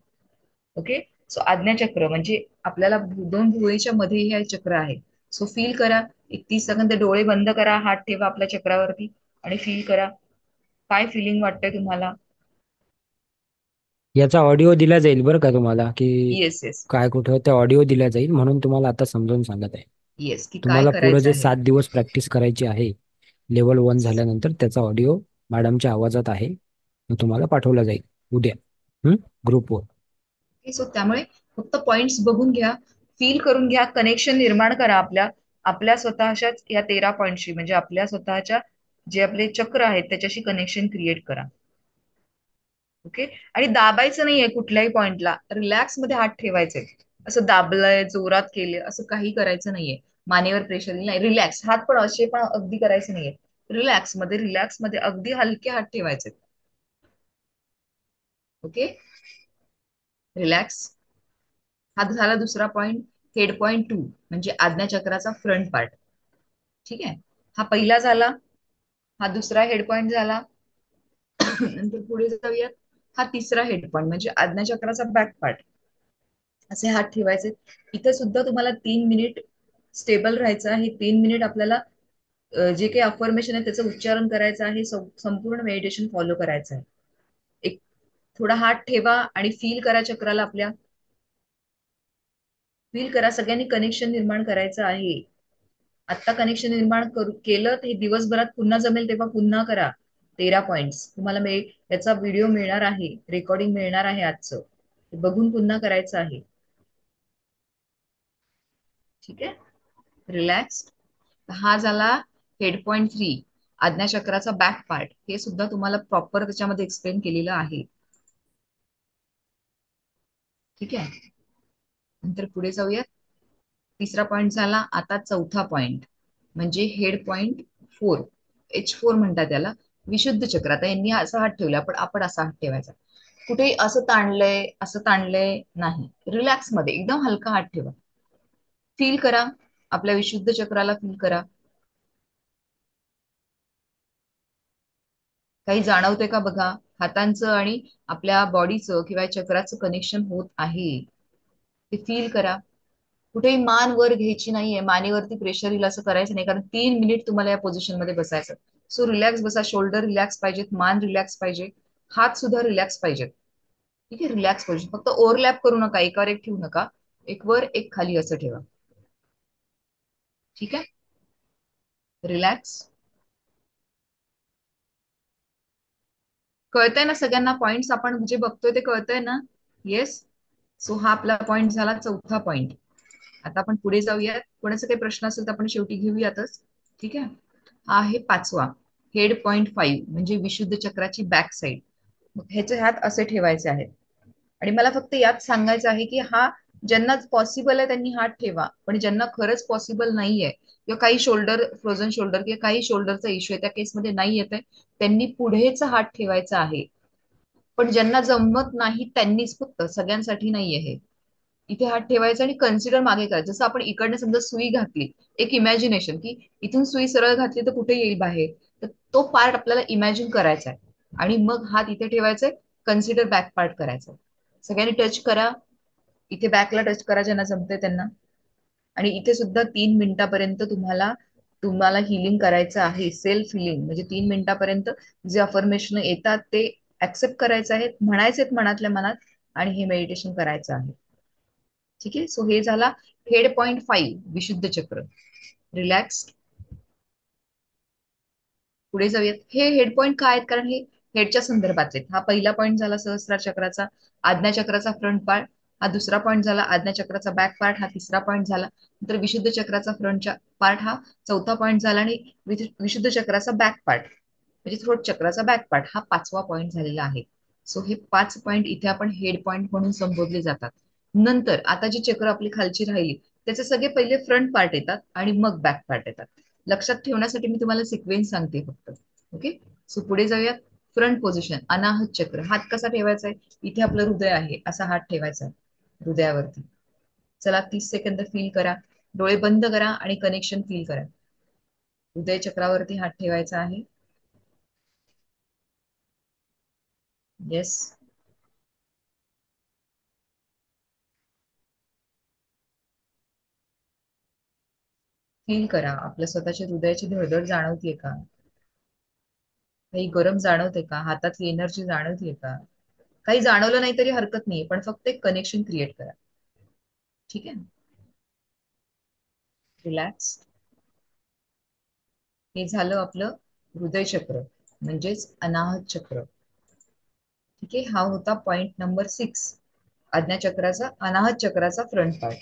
ओके. सो आज्ञाचक्र म्हणजे आपल्याला दोन भुवयाच्या मध्ये हे चक्र आहे. सो फील करा. एक 30 सेकंद डोळे बंद करा, हात ठेवा आपल्या चक्रावरती आणि फील करा. काय फिलिंग वाटतंय तुम्हाला? याचा ऑडिओ दिला जाईल बरं का तुम्हाला, की येस, येस. काय कुठं ते ऑडिओ दिला जाईल, म्हणून तुम्हाला आता समजावून सांगत आहे. येस, की काय तुम्हाला पुढे करायचं जे आहे. 7 दिवस प्रॅक्टिस करायची आहे, लेवल 1 झाल्यानंतर त्याचा ऑडिओ मॅडमच्या आवाजात आहे, तो तुम्हाला पाठवला जाईल उद्या ग्रुपवर. सो त्यामुळे फक्त पॉइंट्स बघून घ्या, फील करून घ्या, कनेक्शन निर्माण करा आपल्या आपल्या स्वतःच्याच या 13 पॉइंटशी, म्हणजे आपल्या स्वतःच्या जे आपले चक्र आहेत त्याच्याशी कनेक्शन क्रिएट करा. ओके. आणि दाबायचं नाहीये कुठल्याही पॉइंटला, रिलॅक्स मध्ये हात ठेवायचे. असं दाबलंय, जोरात केले, असं काही करायचं नाहीये. मानेवर प्रेशर नाही, रिलॅक्स. हात पण असे पण अगदी करायचे नाहीये. रिलॅक्स मध्ये अगदी हलके हात ठेवायचे. ओके. रिलॅक्स. हा झाला दुसरा पॉइंट, हेड पॉइंट 2, म्हणजे आज्ञाचक्राचा फ्रंट पार्ट. ठीक आहे. हा पहिला झाला, हा दुसरा हेड पॉइंट झाला. नंतर पुढे जाऊयात. हा तिसरा हेड पॉइंट म्हणजे आज्ञाचक्राचा बॅक पार्ट. असे हात ठेवायचे. इथे सुद्धा तुम्हाला 3 मिनिट स्टेबल राहायचं आहे. 3 मिनिट आपल्याला जे काही अफर्मेशन आहे त्याचं उच्चारण करायचं आहे. संपूर्ण मेडिटेशन फॉलो करायचं आहे. एक थोडा हात ठेवा आणि फील करा चक्राला आपल्या. फील करा. सगळ्यांनी कनेक्शन निर्माण करायचं आहे. आता कनेक्शन निर्माण केलं ते दिवसभरात पुन्हा जमेल तेव्हा पुन्हा करा. 13 पॉइंट्स तुम्हाला याचा व्हिडिओ मिळणार आहे, रेकॉर्डिंग मिळणार आहे आजचं, ते बघून पुन्हा करायचं आहे. ठीक आहे. रिलॅक्स. हा झाला हेड पॉइंट 3, आज्ञाचक्राचा बॅक पार्ट. हे सुद्धा तुम्हाला प्रॉपर त्याच्यामध्ये एक्सप्लेन केलेलं आहे. ठीक आहे. नंतर पुढे जाऊयात. तिसरा पॉइंट झाला. आता चौथा पॉइंट म्हणजे हेड पॉइंट 4, H4 म्हणतात त्याला, विशुद्ध चक्र. आता यांनी असा हात ठेवला, पण आपण असा हात ठेवायचा. कुठे असं ताणलंय नाही. रिलॅक्स मध्ये एकदम हलका हात ठेवा. फील करा आपल्या विशुद्ध चक्राला, फील करा. काही जाणवते का बघा. हातांचं आणि आपल्या बॉडीचं किंवा चक्राचं कनेक्शन होत आहे, ते फील करा. कुठेही मान वर घ्यायची नाहीये, मानेवरती प्रेशर येईल असं करायचं नाही, कारण 3 मिनिट तुम्हाला या पोझिशन मध्ये बसायचं. सो रिलॅक्स बसा. शोल्डर रिलॅक्स पाहिजेत, मान रिलॅक्स पाहिजे, हात सुद्धा रिलॅक्स पाहिजेत. ठीक आहे. रिलॅक्स पाहिजे. फक्त ओव्हरलॅप करू नका, एकावर एक ठेवू नका. एक वर एक खाली असं ठेवा. ठीक आहे. रिलॅक्स. कळतंय ना सगळ्यांना? पॉइंट्स आपण जे बघतोय ते कळतंय ना? येस. सो हा आपला पॉइंट झाला, चौथा पॉइंट. आता आपण पुढे जाऊयात. कोणाचा काही प्रश्न असेल तर आपण शेवटी घेऊयातच. ठीक आहे. हा आहे पाचवा, हेड पॉइंट 5, म्हणजे विशुद्ध चक्राची बॅक साईड. मग ह्याचे हात असे ठेवायचे आहेत. आणि मला फक्त यात सांगायचं आहे की हा ज्यांना पॉसिबल आहे त्यांनी हात ठेवा, पण ज्यांना खरंच पॉसिबल नाहीये, किंवा काही शोल्डर, फ्रोझन शोल्डर किंवा काही शोल्डरचा इश्यू आहे, त्या केसमध्ये नाही येत आहे, त्यांनी पुढेच हात ठेवायचा आहे. पण ज्यांना जमत नाही त्यांनीच, फक्त सगळ्यांसाठी नाहीये हे. इथे हात ठेवायचा आणि कन्सिडर मागे करायचं. जसं आपण इकडनं समजा सुई घातली, एक इमॅजिनेशन की इथून सुई सरळ घातली तर कुठे येईल बाहेर, तर तो पार्ट आपल्याला इमॅजिन करायचा आहे. आणि मग हात इथे ठेवायचे, कन्सिडर बॅक पार्ट करायचा. सगळ्यांनी टच करा, इथे बॅकला टच करा ज्यांना जमते त्यांना. आणि इथे सुद्धा 3 मिनिटापर्यंत तुम्हाला तुम्हाला हिलिंग करायचं आहे, सेल्फ हिलिंग. म्हणजे 3 मिनिटापर्यंत जे अफर्मेशन येतात ते ऍक्सेप्ट करायचं आहे, म्हणायचे मनातल्या मनात, आणि हे मेडिटेशन करायचं आहे. ठीक आहे. सो हे झाला हेड पॉइंट 5, विशुद्ध चक्र. रिलॅक्स. पुढे जाऊयात. हे हेड पॉइंट काय आहेत, कारण हे हेडच्या संदर्भातले. हा पहिला पॉइंट झाला सहस्रार चक्राचा, आज्ञा चक्राचा फ्रंट पार्ट. हा दुसरा पॉइंट झाला आज्ञा चक्राचा बॅक पार्ट. हा तिसरा पॉइंट झाला. नंतर विशुद्ध चक्राचा फ्रंटचा पार्ट हा चौथा पॉइंट झाला. आणि विशुद्ध चक्राचा बॅक पार्ट म्हणजे थ्रोट चक्राचा बॅक पार्ट हा पाचवा पॉइंट झालेला आहे. सो हे 5 पॉइंट इथे आपण हेड पॉइंट म्हणून संबोधले जातात. नंतर आता जी चक्र आपली खालची राहिली त्याचे सगळे पहिले फ्रंट पार्ट येतात आणि मग बॅक पार्ट येतात. लक्षात ठेवण्यासाठी मी तुम्हाला सिक्वेन्स सांगते फक्त. ओके. सो पुढे जाऊयात. फ्रंट पोझिशन अनाहत चक्र. हात कसा ठेवायचा आहे, इथे आपलं हृदय आहे असा हात ठेवायचा आहे हृदयावरती. चला 30 सेकंद फील करा. डोळे बंद करा आणि कनेक्शन फील करा. हृदय चक्रावरती हात ठेवायचा आहे. येस. फील करा. आपल्या स्वतःच्या हृदयाची धडधड जाणवतीये का? काही गरम जाणवते का? हातातली एनर्जी जाणवतीये का? काही जाणवलं नाही तरी हरकत नाही, पण फक्त एक कनेक्शन क्रिएट करा. ठीक आहे. रिलॅक्स. हे झालं आपलं हृदय चक्र, म्हणजेच अनाहत चक्र. ठीक आहे. हा होता पॉइंट नंबर 6, आज्ञाचक्राचा अनाहत चक्राचा फ्रंट पार्ट.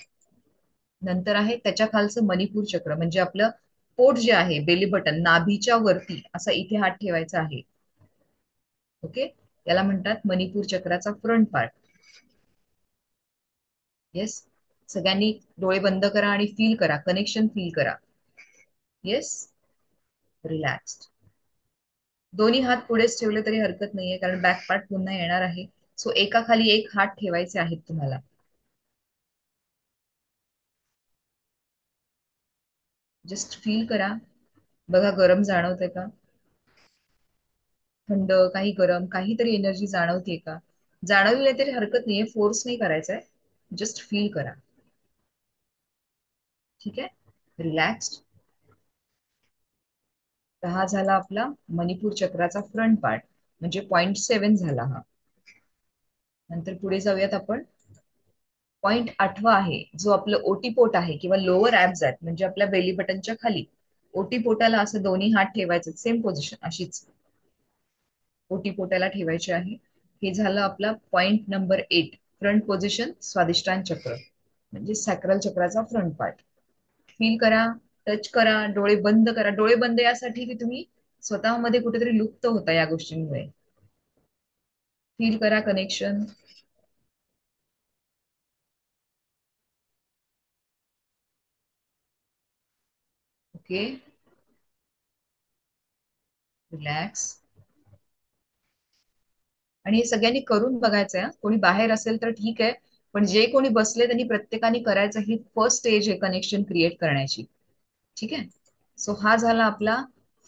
नंतर आहे त्याच्या खालचं मणिपूर चक्र, म्हणजे आपलं पोट जे आहे, बेली बटन नाभीच्या वरती असा इथे हात ठेवायचा आहे. ओके. याला म्हणतात मणिपूर चक्राचा फ्रंट पार्ट. येस. सगळ्यांनी डोळे बंद करा आणि फील करा, कनेक्शन फील करा. येस. रिलॅक्स्ड. दोन्ही हात पुढेच ठेवले तरी हरकत नाहीये, कारण बॅक पार्ट पुन्हा येणार आहे. सो एका खाली एक हात ठेवायचे आहेत तुम्हाला. जस्ट फील करा. बघा गरम जाणवते का? थंड, काही गरम, काहीतरी एनर्जी जाणवतीये का? जाणवली नाही तरी हरकत नाहीये, फोर्स नाही करायचंय. जस्ट फील करा. ठीक आहे. रिलॅक्स्ड. हा झाला आपला मणिपूर चक्राचा फ्रंट पार्ट, म्हणजे पॉइंट 7 झाला हा. नंतर पुढे जाऊयात आपण. पॉइंट 8 आहे, जो आपलं ओटीपोट आहे किंवा लोअर ऍब्स आहेत, म्हणजे आपल्या बेली बटनच्या खाली. ओटीपोटाला असं दोन्ही हात ठेवायचे, सेम पोझिशन अशीच ओटीपोटाला ठेवायची आहे. हे झालं आपला point number 8, front position Swadhisthana चक्र, म्हणजे सॅक्रल चक्राचा फ्रंट पार्ट. फील करा, टच करा, डोळे बंद करा. डोळे बंद यासाठी की तुम्ही स्वतःमध्ये कुठेतरी लुप्त होता या गोष्टींमुळे. फील करा कनेक्शन. ओके. रिलॅक्स. आणि हे सगळ्यांनी करून बघायचंय हा. कोणी बाहेर असेल तर ठीक आहे, पण जे कोणी बसले त्यांनी प्रत्येकाने करायचं. ही फर्स्ट स्टेज आहे कनेक्शन क्रिएट करण्याची. ठीक आहे. सो हा झाला आपला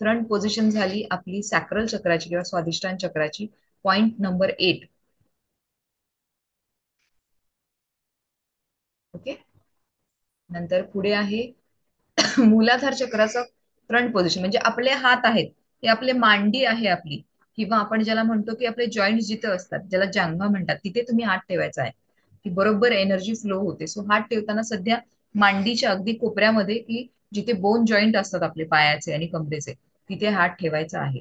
फ्रंट पोझिशन, झाली आपली सॅक्रल चक्राची किंवा स्वादिष्टान चक्राची, पॉइंट नंबर 8. ओके. नंतर पुढे आहे मूलाधार चक्राचा फ्रंट पोझिशन, म्हणजे आपले हात आहेत हे आपले मांडी आहे आपली, किंवा आपण ज्याला म्हणतो की आपले जॉईंट जिथे असतात, ज्याला जांघा म्हणतात, तिथे तुम्ही हात ठेवायचा आहे की बरोबर एनर्जी फ्लो होते. सो हात ठेवताना सध्या मांडीच्या अगदी कोपऱ्यामध्ये, की जिथे बोन जॉईंट असतात आपले पायाचे आणि कमरेचे, तिथे हात ठेवायचा आहे.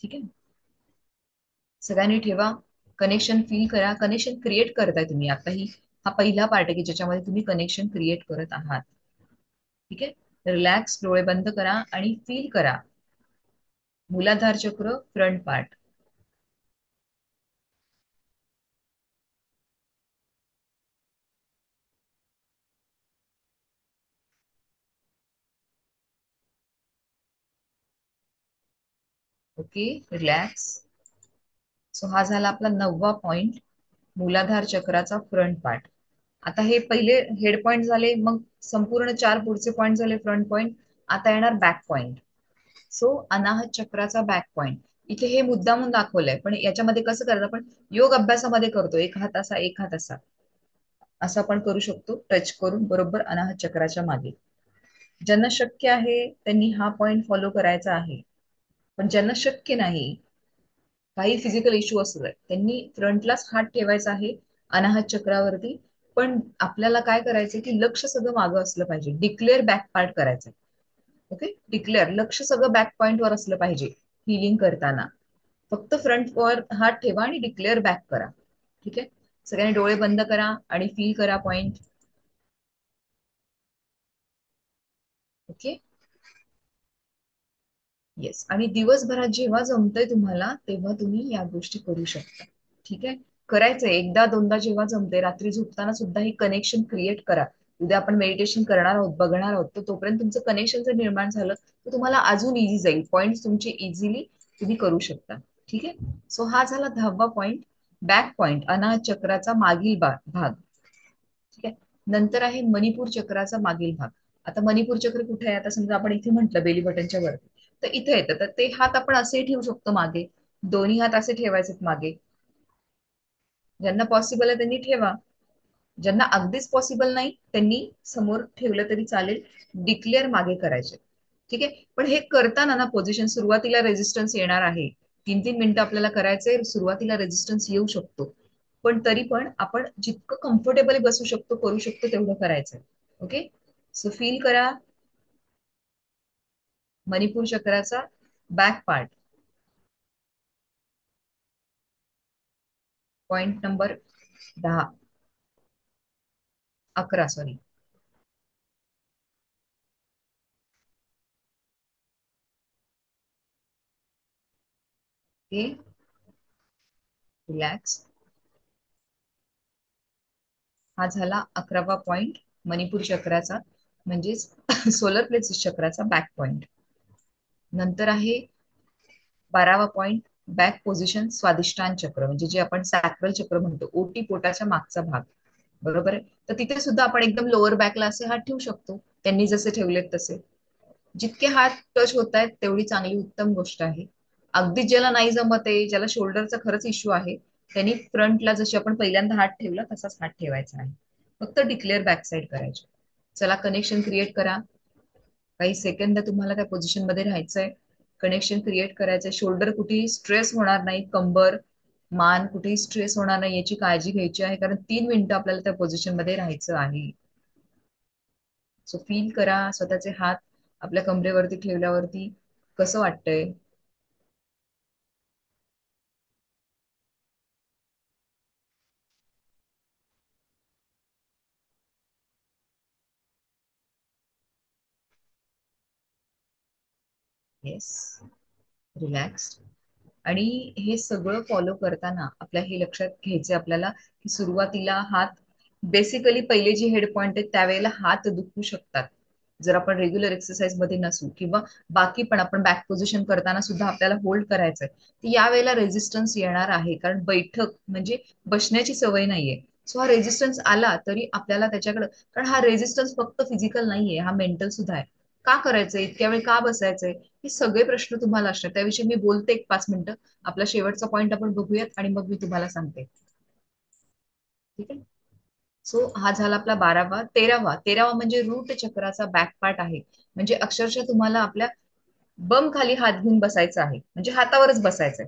ठीक आहे. सगळ्यांनी ठेवा. कनेक्शन फील करा. कनेक्शन क्रिएट करताय तुम्ही आता. हा पहिला पार्ट आहे की ज्याच्यामध्ये तुम्ही कनेक्शन क्रिएट करत आहात. ठीक आहे. रिलॅक्स. डोळे बंद करा आणि फील करा. मूलाधार चक्र front part. Okay. Relax. So हा झाला आपला 9वा पॉइंट, मूलाधार चक्राचा फ्रंट पार्ट. आता हे पहिले हेड पॉइंट झाले, मग संपूर्ण चार पुढचे पॉइंट झाले फ्रंट पॉइंट. आता येणार बॅक पॉइंट. सो अनाहत चक्राचा बॅक पॉइंट. इथे हे मुद्दामून दाखवलंय, पण याच्यामध्ये कसं करायचं आपण, योग अभ्यासामध्ये करतो, एक हात असा एक हात असा, असं आपण करू शकतो टच करून बरोबर अनाहत चक्राच्या मागे. ज्यांना शक्य आहे त्यांनी हा पॉइंट फॉलो करायचा आहे. पण ज्यांना शक्य नाही, काही फिजिकल इश्यू असले, त्यांनी फ्रंटलाच हात ठेवायचा आहे अनाहत चक्रावरती. पण आपल्याला काय करायचंय की लक्ष सगळं मागं असलं पाहिजे, डिक्लेअर बॅक पार्ट करायचंय. ओके, डिक्लेअर, लक्ष सगळं बॅक पॉइंट वर असलं पाहिजे हिलिंग करताना. फक्त फ्रंट वर हात ठेवा आणि डिक्लेअर बॅक करा. ठीक आहे, सगळ्यांनी डोळे बंद करा आणि फील करा पॉइंट. Okay, yes. आणि दिवसभरात जेव्हा जमतंय तुम्हाला तेव्हा तुम्ही या गोष्टी करू शकता. ठीक आहे, करायचंय एकदा दोनदा जेव्हा जमते, रात्री झोपताना सुद्धा हे कनेक्शन क्रिएट करा. उद्या आपण मेडिटेशन करणार आहोत, बघणार आहोत, तर तोपर्यंत तुमचं कनेक्शन जर निर्माण झालं तर तुम्हाला अजून इझी जाईल, पॉइंट तुमचे इझिली तुम्ही करू शकता. ठीक आहे, सो हा झाला 10वा पॉइंट, बॅक पॉइंट अनाहत चक्राचा मागील भाग. ठीक आहे, नंतर आहे मणिपूर चक्राचा मागील भाग. आता मणिपूर चक्र कुठे आहे, आता समजा आपण इथे म्हटलं बेली बटनच्या वरती, तर इथे येतं, तर ते हात आपण असे ठेवू शकतो मागे, दोन्ही हात असे ठेवायचे मागे. ज्यांना पॉसिबल आहे त्यांनी ठेवा, ज्यांना अगदीच पॉसिबल नाही त्यांनी समोर ठेवलं तरी चालेल, डिक्लेअर मागे करायचे. ठीक आहे, पण हे करताना ना पोझिशन सुरुवातीला रेजिस्टन्स येणार आहे, 3-3 मिनिटं आपल्याला करायचंय, सुरुवातीला रेजिस्टन्स येऊ शकतो. पण तरी पण आपण जितकं कम्फर्टेबल बसू शकतो करू शकतो तेवढं करायचंय. ओके, सो फील करा मणिपूर चक्राचा back part, point number 10, 11 sorry. Okay, relax. हा झाला 11वा पॉइंट मणिपूर चक्राचा, म्हणजेच सोलर प्लेक्सिस चक्राचा बॅक पॉइंट. नंतर आहे 12वा पॉइंट, बॅक पोझिशन स्वादिष्टान चक्र, म्हणजे जे आपण सॅक्रल चक्र म्हणतो, ओटी पोटाच्या मागचा भाग. बरोबर आहे, तर तिथे सुद्धा आपण एकदम लोअर बॅकला असे हात ठेवू शकतो, त्यांनी जसे ठेवलेत तसे. जितके हात टच होत आहेत तेवढी चांगली उत्तम गोष्ट आहे. अगदीच ज्याला नाही जमत आहे, ज्याला शोल्डरचा खरंच इश्यू आहे, त्यांनी फ्रंटला जशी आपण पहिल्यांदा हात ठेवला तसाच हात ठेवायचा आहे, फक्त डिक्लेअर बॅक साईड करायचे. चला कनेक्शन क्रिएट करा, काही सेकंद तुम्हाला त्या पोझिशन मध्ये राहायचंय, कनेक्शन क्रिएट करायचंय. शोल्डर कुठेही स्ट्रेस होणार नाही, कंबर मान कुठेही स्ट्रेस होणार नाही याची काळजी घ्यायची आहे, कारण 3 मिनिटं आपल्याला त्या पोझिशन मध्ये राहायचं आहे. सो फील करा स्वतःचे हात आपल्या कमरेवरती ठेवल्यावरती कसं वाटतंय. Yes, relax. आणि हे सगळं फॉलो करताना आपल्या हे लक्षात घ्यायचे आपल्याला की सुरुवातीला हात, बेसिकली पहिले जे हेड पॉइंट आहेत त्यावेळेला हात दुखू शकतात जर आपण रेग्युलर एक्सरसाइज मध्ये नसू, किंवा बाकी पण आपण बॅक पोझिशन करताना सुद्धा आपल्याला होल्ड करायचंय, तर यावेळेला रेजिस्टन्स येणार आहे, कारण बैठक म्हणजे बसण्याची सवय नाहीये. सो हा रेजिस्टन्स आला तरी आपल्याला त्याच्याकडे, कारण हा रेजिस्टन्स फक्त फिजिकल नाहीये, हा मेंटल सुद्धा आहे. का करायचंय इतक्या वेळ, का बसायचंय, हे सगळे प्रश्न तुम्हाला असतात. त्याविषयी मी बोलते एक 5 मिनिटं. आपला शेवटचा पॉइंट आपण बघूयात आणि मग मी तुम्हाला सांगते. ठीक आहे, सो हा झाला आपला 12वा. 13वा म्हणजे रूट चक्राचा बॅक पार्ट आहे, म्हणजे अक्षरशः तुम्हाला आपल्या बम खाली हात घेऊन बसायचं आहे, म्हणजे हातावरच बसायचंय.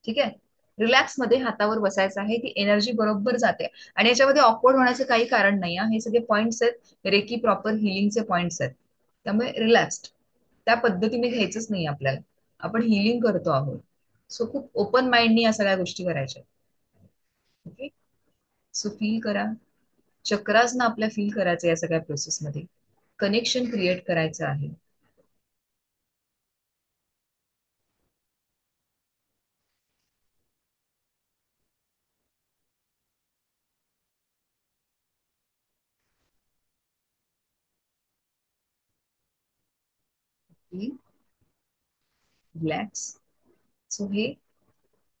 ठीक आहे, रिलॅक्स मध्ये हातावर बसायचं आहे, ती एनर्जी बरोबर जाते. आणि याच्यामध्ये ऑकवर्ड होण्याचं काही कारण नाही, हे सगळे पॉइंट्स आहेत, रेकी प्रॉपर हिलिंगचे पॉइंट्स आहेत. त्यामुळे रिलॅक्स्ड त्या पद्धतीने घ्यायचंच नाही आपल्याला, आपण हिलिंग करतो आहोत. सो खूप ओपन माइंडनी या सगळ्या गोष्टी करायच्या. ओके, सो फील करा चक्रास ना आपल्या, फील करायचं या सगळ्या प्रोसेसमध्ये, कनेक्शन क्रिएट करायचं आहे. रिलॅक्स. सो हे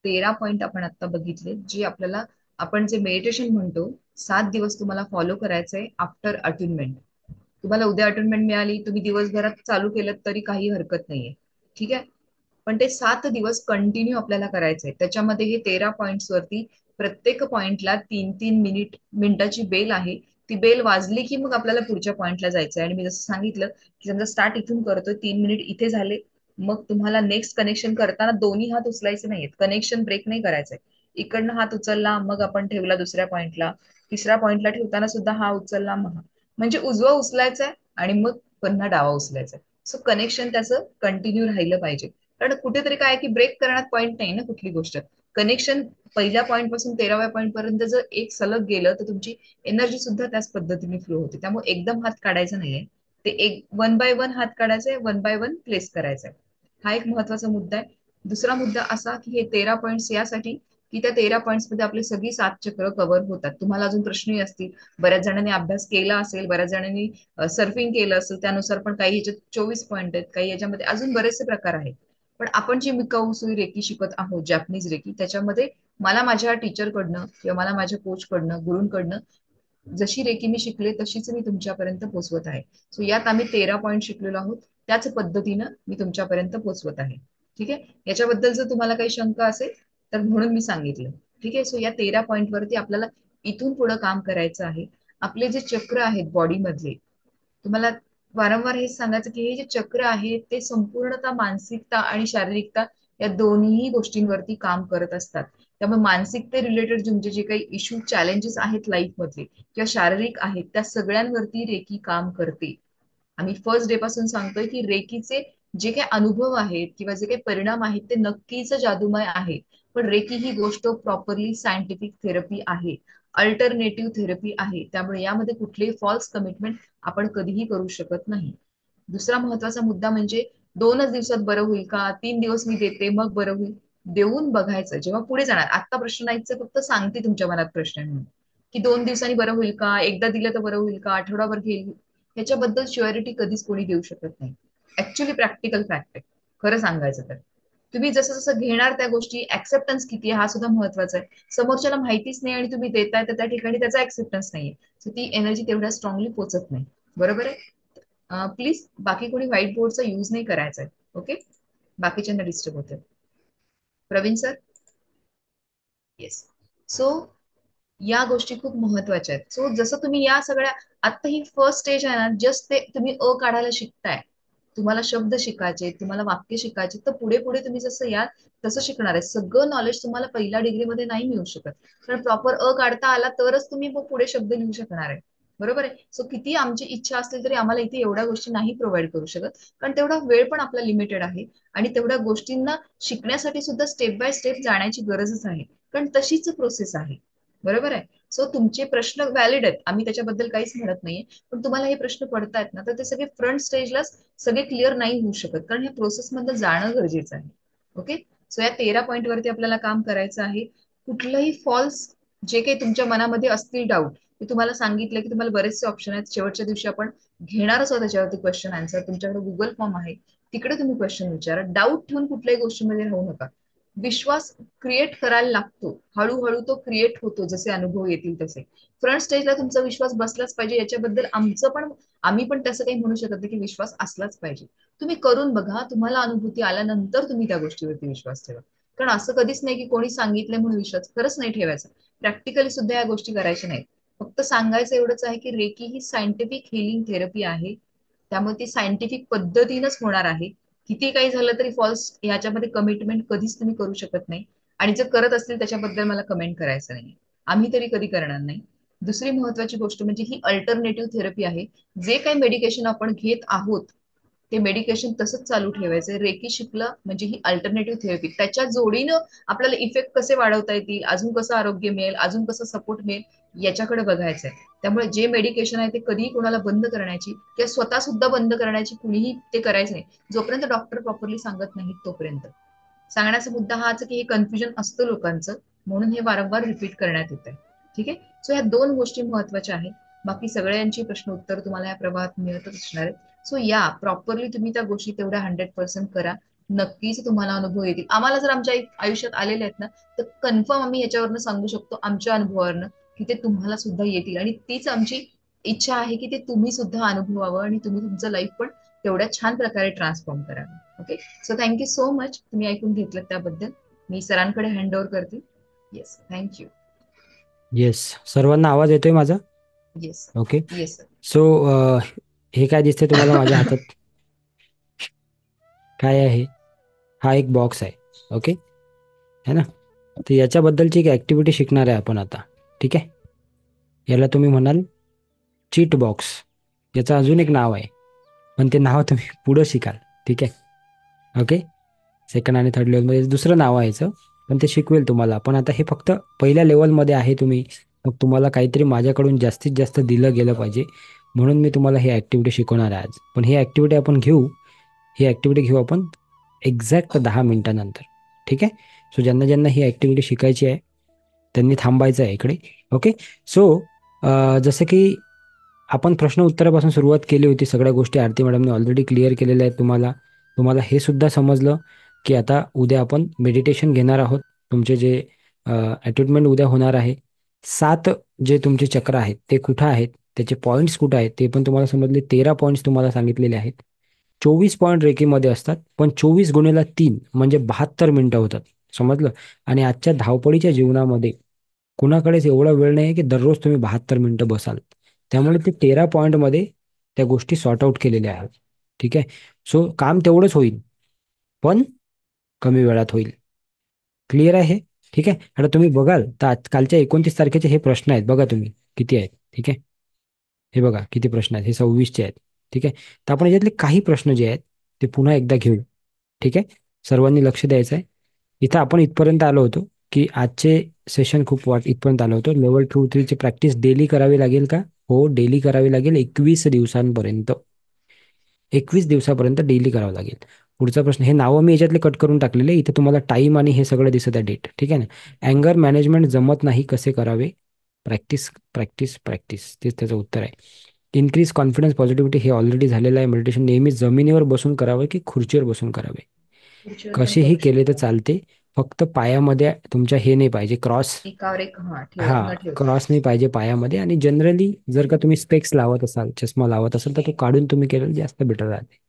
13 पॉईंट आपण आता बघितले, जे आपल्याला, आपण जे मेडिटेशन म्हणतो, 7 दिवस तुम्हाला फॉलो करायचंय आफ्टर अटेनमेंट. तुम्हाला उद्या अटेनमेंट मिळाली, तुम्ही दिवसभरात चालू केलं तरी काही हरकत नाहीये. ठीक आहे. पण ते 7 दिवस कंटिन्यू आपल्याला करायचंय. त्याच्यामध्ये हे 13 पॉइंट्स वरती प्रत्येक पॉइंटला 3-3 मिनिटाची बेल आहे. ती बेल वाजली की मग आपल्याला पुढच्या पॉइंटला जायचंय. आणि मी जसं सांगितलं की समजा स्टार्ट इथून करतोय, 3 मिनिट इथे झाले, मग तुम्हाला नेक्स्ट कनेक्शन करताना दोन्ही हात उचलायचे नाहीत, कनेक्शन ब्रेक नाही करायचंय. इकडनं हात उचलला, मग आपण ठेवला दुसऱ्या पॉइंटला, तिसऱ्या पॉइंटला ठेवताना सुद्धा हा उचलला, मग म्हणजे उजवा उचलायचाय आणि मग पुन्हा डावा उचलायचाय. सो कनेक्शन त्याचं कंटिन्यू राहिलं पाहिजे. कारण कुठेतरी काय की ब्रेक करण्यात पॉईंट नाही ना कुठली गोष्ट. कनेक्शन पहिल्या पॉईंट पासून 13व्या पॉईंट पर्यंत जर एक सलग गेलं तर तुमची एनर्जी सुद्धा त्याच पद्धतीने फ्लो होते. त्यामुळे एकदम हात काढायचा नाहीये, ते एक 1 बाय 1 हात काढायचे, 1 बाय 1 प्लेस करायचंय. हा एक महत्वाचा मुद्दा आहे. दुसरा मुद्दा असा की हे 13 पॉईंट्स यासाठी की त्या 13 पॉईंट्स मध्ये आपली सगळी 7 चक्र कव्हर होतात. तुम्हाला अजून प्रश्नही असतील, बऱ्याच जणांनी अभ्यास केला असेल, बऱ्याच जणांनी सर्फिंग केलं असेल, त्यानुसार पण काही ह्याच्यात 24 पॉईंट आहेत, काही याच्यामध्ये अजून बरेचसे प्रकार आहेत. पण आपण जी मिकाऊ सुई रेकी शिकत आहोत, जॅपनीज रेकी, त्याच्यामध्ये मला माझ्या टीचरकडनं किंवा मला माझ्या कोचकडनं, गुरूंकडनं जशी रेकी मी शिकले तशीच मी तुमच्यापर्यंत पोहोचवत आहे. सो यात आम्ही 13 पॉईंट शिकलेलो आहोत, त्याच पद्धतीनं मी तुमच्यापर्यंत पोहोचवत आहे. ठीक आहे. याच्याबद्दल जर तुम्हाला काही शंका असेल तर म्हणून मी सांगितलं. ठीक आहे. सो या 13 पॉईंट वरती आपल्याला इथून पुढे काम करायचं आहे. आपले जे चक्र आहेत बॉडी मधले, तुम्हाला वारंवार हे सांगायचं की हे जे चक्र आहे ते संपूर्णतः मानसिकता आणि शारीरिकता या दोन्ही गोष्टींवरती काम करत असतात. त्यामुळे मानसिकते रिलेटेड तुमचे जे काही इश्यू, चॅलेंजेस आहेत लाईफ मधले किंवा शारीरिक आहेत, त्या सगळ्यांवरती रेकी काम करते. आम्ही फर्स्ट डे पासून सांगतोय की रेकीचे जे काही अनुभव आहेत किंवा जे काही परिणाम आहेत ते नक्कीच जादूमय आहे. पण रेकी ही गोष्ट प्रॉपरली सायंटिफिक थेरपी आहे, अल्टरनेटिव्ह थेरपी आहे. त्यामुळे यामध्ये कुठलेही फॉल्स कमिटमेंट आपण कधीही करू शकत नाही. दुसरा महत्वाचा मुद्दा म्हणजे 2च दिवसात बरं होईल का, 3 दिवस मी देते मग बरं होईल, देऊन बघायचं जेव्हा पुढे जाणार. आता प्रश्न नाहीच, फक्त सांगते तुमच्या मनात प्रश्न आहे म्हणून, की 2 दिवसांनी बरं होईल का, एकदा दिलं तर बरं होईल का, आठवडाभर घेईल, ह्याच्याबद्दल शुअरिटी कधीच कोणी देऊ शकत नाही. ऍक्च्युली प्रॅक्टिकल फॅक्ट आहे खरं सांगायचं तर. तुम्ही जसं जसं घेणार त्या गोष्टी, ऍक्सेप्टन्स किती आहे हा सुद्धा महत्वाचा आहे. समोरच्याला माहितीच नाही आणि तुम्ही देताय तर त्या ठिकाणी त्याचा ऍक्सेप्टन्स नाहीये, सो ती एनर्जी तेवढ्या स्ट्रॉंगली पोहोचत नाही. बरोबर आहे. प्लीज बाकी कोणी व्हाईट बोर्डचा युज नाही करायचा आहे. ओके. बाकीच्यांना डिस्टर्ब होते. प्रवीण सर. येस. सो या गोष्टी खूप महत्वाच्या आहेत. सो जसं तुम्ही या सगळ्या, आता ही फर्स्ट स्टेज आहे ना, जस्ट ते तुम्ही काढायला शिकताय, तुम्हाला शब्द शिकायचे, तुम्हाला वाक्य शिकायचे, तर पुढे पुढे तुम्ही जसं याल तसं शिकणार आहे. सगळं नॉलेज तुम्हाला पहिल्या डिग्रीमध्ये नाही मिळू शकत, कारण प्रॉपर काढता आला तरच तुम्ही मग पुढे शब्द लिहू शकणार आहे. बरोबर आहे. सो किती आमची इच्छा असली तरी आम्हाला इथे एवढ्या गोष्टी नाही प्रोव्हाइड करू शकत, कारण तेवढा वेळ पण आपला लिमिटेड आहे. आणि तेवढ्या गोष्टींना शिकण्यासाठी सुद्धा स्टेप बाय स्टेप जाण्याची गरजच आहे, कारण तशीच प्रोसेस आहे. बरोबर आहे. सो तुमचे प्रश्न व्हॅलिड आहेत, आम्ही त्याच्याबद्दल काहीच म्हणत नाहीये. पण तुम्हाला हे प्रश्न पडतायत ना, तर ते सगळे फ्रंट स्टेजला सगळे क्लिअर नाही होऊ शकत, कारण ह्या प्रोसेसमध्ये जाणं गरजेचं आहे. ओके. सो या 13 पॉईंट वरती आपल्याला काम करायचं आहे. कुठलंही फॉल्स जे काही तुमच्या मनामध्ये असतील डाऊट, मी तुम्हाला सांगितलं की तुम्हाला बरेचसे ऑप्शन आहेत. शेवटच्या दिवशी आपण घेणारच आहोत त्याच्यावरती क्वेश्चन आन्सर. तुमच्याकडे गुगल फॉर्म आहे, तिकडे तुम्ही क्वेश्चन विचारा. डाऊट ठेवून कुठल्याही गोष्टीमध्ये राहू नका. विश्वास क्रिएट करायला लागतो, हळूहळू तो क्रिएट होतो जसे अनुभव येतील तसे. फ्रंट स्टेजला तुमचा विश्वास बसलाच पाहिजे, याच्याबद्दल आमचं पण, आम्ही पण तसं काही म्हणू शकत नाही की विश्वास असलाच पाहिजे. तुम्ही करून बघा, तुम्हाला अनुभूती आल्यानंतर तुम्ही त्या गोष्टीवरती विश्वास ठेवा. कारण असं कधीच नाही की कोणी सांगितलंय म्हणून विश्वास, खरंच नाही ठेवायचा. प्रॅक्टिकली सुद्धा या गोष्टी करायच्या नाहीत. फक्त सांगायचं एवढंच आहे की रेकी ही सायंटिफिक हिलिंग थेरपी आहे, त्यामुळे ती सायंटिफिक पद्धतीनच होणार आहे. किती काही झालं तरी फॉल्स ह्याच्यामध्ये कमिटमेंट कधीच तुम्ही करू शकत नाही. आणि जर करत असतील त्याच्याबद्दल मला कमेंट करायचं नाही, आम्ही तरी कधी करणार नाही. दुसरी महत्वाची गोष्ट म्हणजे ही अल्टरनेटिव्ह थेरपी आहे. जे काही मेडिकेशन आपण घेत आहोत ते मेडिकेशन तसंच चालू ठेवायचंय. रेकी शिकलं म्हणजे ही अल्टरनेटिव्ह थेरपी, त्याच्या जोडीनं आपल्याला इफेक्ट कसे वाढवता येतील, अजून कसं आरोग्य मिळेल, अजून कसं सपोर्ट मिळेल, याच्याकडे बघायचंय. त्यामुळे जे मेडिकेशन आहे ते कधीही कोणाला बंद करण्याची किंवा स्वतः सुद्धा बंद करण्याची कुणीही ते करायचं नाही, जोपर्यंत डॉक्टर प्रॉपरली सांगत नाहीत तोपर्यंत. सांगण्याचा मुद्दा हाच की हे कन्फ्युजन असतं लोकांचं, म्हणून हे वारंवार रिपीट करण्यात येत आहे. ठीक आहे. सो या 2 गोष्टी महत्वाच्या आहेत. बाकी सगळ्यांची प्रश्न उत्तर तुम्हाला या प्रवाहात मिळतच असणार आहेत. सो या प्रॉपरली तुम्ही त्या गोष्टी तेवढ्या 100% करा. नक्कीच तुम्हाला अनुभव येतील. आम्हाला जर आमच्या आयुष्यात आलेले आहेत ना, तर कन्फर्म आम्ही याच्यावरनं सांगू शकतो आमच्या अनुभवावरनं, की ते तुम्हाला सुद्धा येतील. आणि तीच आमची इच्छा आहे, की ते तुम्ही सुद्धा अनुभवावं आणि तुम्ही तुमचं लाईफ पण तेवढ्या छान प्रकारे ट्रान्सफॉर्म करावं. Okay. So thank you so much, तुम्ही ऐकून घेतलं त्याबद्दल. मी सरांकडे हँड ओव्हर करते. Yes, thank you. येस, सर्वांना आवाज येतोय माझा? Yes. Okay. Yes sir. So हे काय दिसतंय तुम्हाला माझ्या हातात? काय आहे? हा एक बॉक्स आहे. ओके, है ना? तर याच्याबद्दलची एक ॲक्टिव्हिटी शिकणार आहे आपण आता. ठीक आहे, याला तुम्ही म्हणाल चीट बॉक्स. याचं अजून एक नाव आहे, पण ते नाव तुम्ही पुढं शिकाल. ठीक आहे. ओके. सेकंड आणि थर्ड लेवलमध्ये दुसरं नाव आहे याचं, पण ते शिकवेल तुम्हाला. पण आता हे फक्त पहिल्या लेवलमध्ये आहे. तुम्ही मग तुम्हाला काहीतरी माझ्याकडून जास्तीत जास्त दिलं गेलं पाहिजे, म्हणून मी तुम्हाला ही ॲक्टिव्हिटी शिकवणार आहे आज. पण ही ॲक्टिव्हिटी आपण घेऊ, ही ॲक्टिव्हिटी घेऊ आपण एक्झॅक्ट 10 मिनिटानंतर. ठीक आहे. सो ज्यांना ज्यांना ही ॲक्टिव्हिटी शिकायची आहे त्यांनी थांबायचं आहे इकडे. ओके. सो जसं की आपण प्रश्न उत्तरापासून सुरुवात केली होती, सगळ्या गोष्टी आरती मॅडमने ऑलरेडी क्लिअर केलेल्या आहेत तुम्हाला. तुम्हाला हे सुद्धा समजलं की आता उद्या आपण मेडिटेशन घेणार आहोत. तुमचे जे अटॅचमेंट उद्या होणार आहे, 7 जे तुमचे चक्र आहेत ते कुठं आहेत, त्याचे पॉईंट्स कुठं आहेत ते पण तुम्हाला समजले. 13 पॉईंट्स तुम्हाला सांगितलेले आहेत. 24 पॉईंट रेकीमध्ये असतात, पण 24 गुणिले 3 म्हणजे 72 मिनिटं होतात. समजलं? आणि आजच्या धावपळीच्या जीवनामध्ये कुणाकडेच एवढा वेळ नाही आहे की दररोज तुम्ही 72 मिनिटं बसाल. त्यामुळे ते 13 पॉईंटमध्ये त्या गोष्टी सॉर्ट आऊट केलेल्या आहेत. ठीक आहे. सो काम तेवढंच होईल, पण कमी वेळात होईल. क्लिअर आहे हे? ठीक आहे. आता तुम्ही बघाल तर आजकालच्या 29 तारखेचे हे प्रश्न आहेत, बघा तुम्ही किती आहेत. ठीक आहे, हे बघा किती प्रश्न आहेत, हे 26चे आहेत. ठीक आहे. तर आपण याच्यातले काही प्रश्न जे आहेत ते पुन्हा एकदा घेऊ. ठीक आहे. सर्वांनी लक्ष द्यायचं आहे. इथं आपण इथपर्यंत आलो होतो की आजचे सेशन खूप इथपर्यंत आलो होतो. लेवल 2-3 ची प्रॅक्टिस डेली करावी लागेल का? हो, डेली करावी लागेल. 21 दिवसांपर्यंत, 21 दिवसापर्यंत डेली करावं लागेल. पुढचा प्रश्न, हे नावं मी याच्यातले कट करून टाकलेले, इथे तुम्हाला टाइम आणि हे सगळं दिसत आहे, डेट. ठीक आहे ना? अँगर मॅनेजमेंट जमत नाही, कसे करावे? प्रॅक्टिस, प्रॅक्टिस, प्रॅक्टिस, तेच त्याचं उत्तर आहे. इन्क्रीज कॉन्फिडन्स पॉझिटिव्हिटी, हे ऑलरेडी झालेलं आहे. मेडिटेशन नेहमी जमिनीवर बसून करावे की खुर्चीवर बसून करावे? खुर्चीवर पण कसेही करू केले तर शकता. चालते, फक्त पायामध्ये तुमच्या हे नाही पाहिजे, क्रॉस. एकावर एक हा ठेव हा, न ठेवता. क्रॉस नाही पाहिजे पायामध्ये. आणि जनरली जर का तुम्ही स्पेक्स लावत असाल, चष्मा लावत असाल, तर तो काढून तुम्ही केलेलं जास्त बेटर राहते.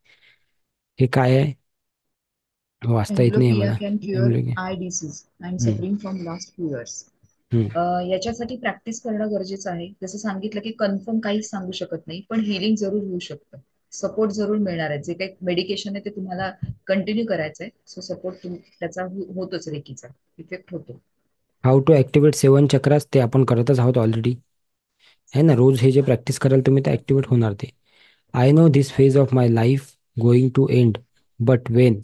हे काय आहे? वाचता येत नाही एम्ब्लोपिया मला. Can cure embryo- I disease I am hmm, suffering from last 2 years. Hmm. याच्यासाठी प्रॅक्टिस करणं गरजेचं आहे. जसं सांगितलं की कन्फर्म काहीच सांगू शकत नाही, पण हिलिंग जरूर होऊ शकतं. सपोर्ट जरूर मिळणार आहे. जे काही मेडिकेशन आहे ते तुम्हाला कंटिन्यू करायचंय. सो सपोर्ट त्याचा होतोच, रेकीचा इफेक्ट होतो. हाऊ टू ॲक्टिवेट 7 चक्रास, ते आपण करतच आहोत ऑलरेडी. आहे ना? रोज हे जे प्रॅक्टिस कराल तुम्ही, ते ॲक्टिवेट होणार ते. I know this phase of my life going to end, but when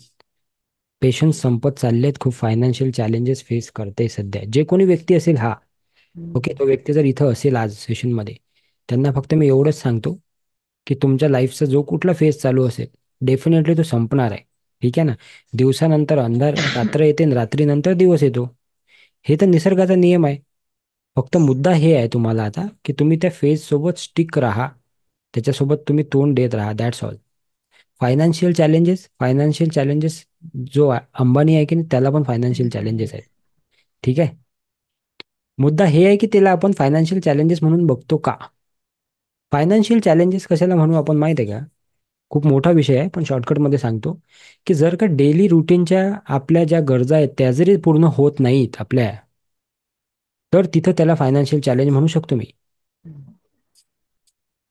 patience संपत चाललेत, खूप फायनान्शियल चॅलेंजेस फेस करते सध्या. जे कोणी व्यक्ती असेल, हा ओके, तो व्यक्ती जर इथं असेल आज सेशनमध्ये, त्यांना फक्त मी एवढंच सांगतो की तुमच्या लाईफचा जो कुठला फेज चालू असेल, डेफिनेटली तो संपणार आहे. ठीक आहे ना? दिवसानंतर अंधार, रात्र येते आणि रात्रीनंतर दिवस येतो. हे तर निसर्गाचा नियम आहे. फक्त मुद्दा हे आहे तुम्हाला आता, की तुम्ही त्या फेज सोबत स्टिक राहा, त्याच्यासोबत तुम्ही तोंड देत राहा, दॅट्स ऑल. फायनान्शियल चॅलेंजेस जो अंबानी आहे की नाही, त्याला पण फायनान्शियल चॅलेंजेस आहेत. ठीक आहे. मुद्दा हे आहे की त्याला आपण फायनान्शियल चॅलेंजेस म्हणून बघतो का? फायनान्शियल चॅलेंजेस कशाला म्हणू आपण माहिती आहे का? खूप मोठा विषय आहे, पण शॉर्टकटमध्ये सांगतो की जर का डेली रुटीनच्या आपल्या ज्या गरजा आहेत त्या जरी पूर्ण होत नाहीत आपल्या, तर तिथं त्याला फायनान्शियल चॅलेंज म्हणू शकतो मी.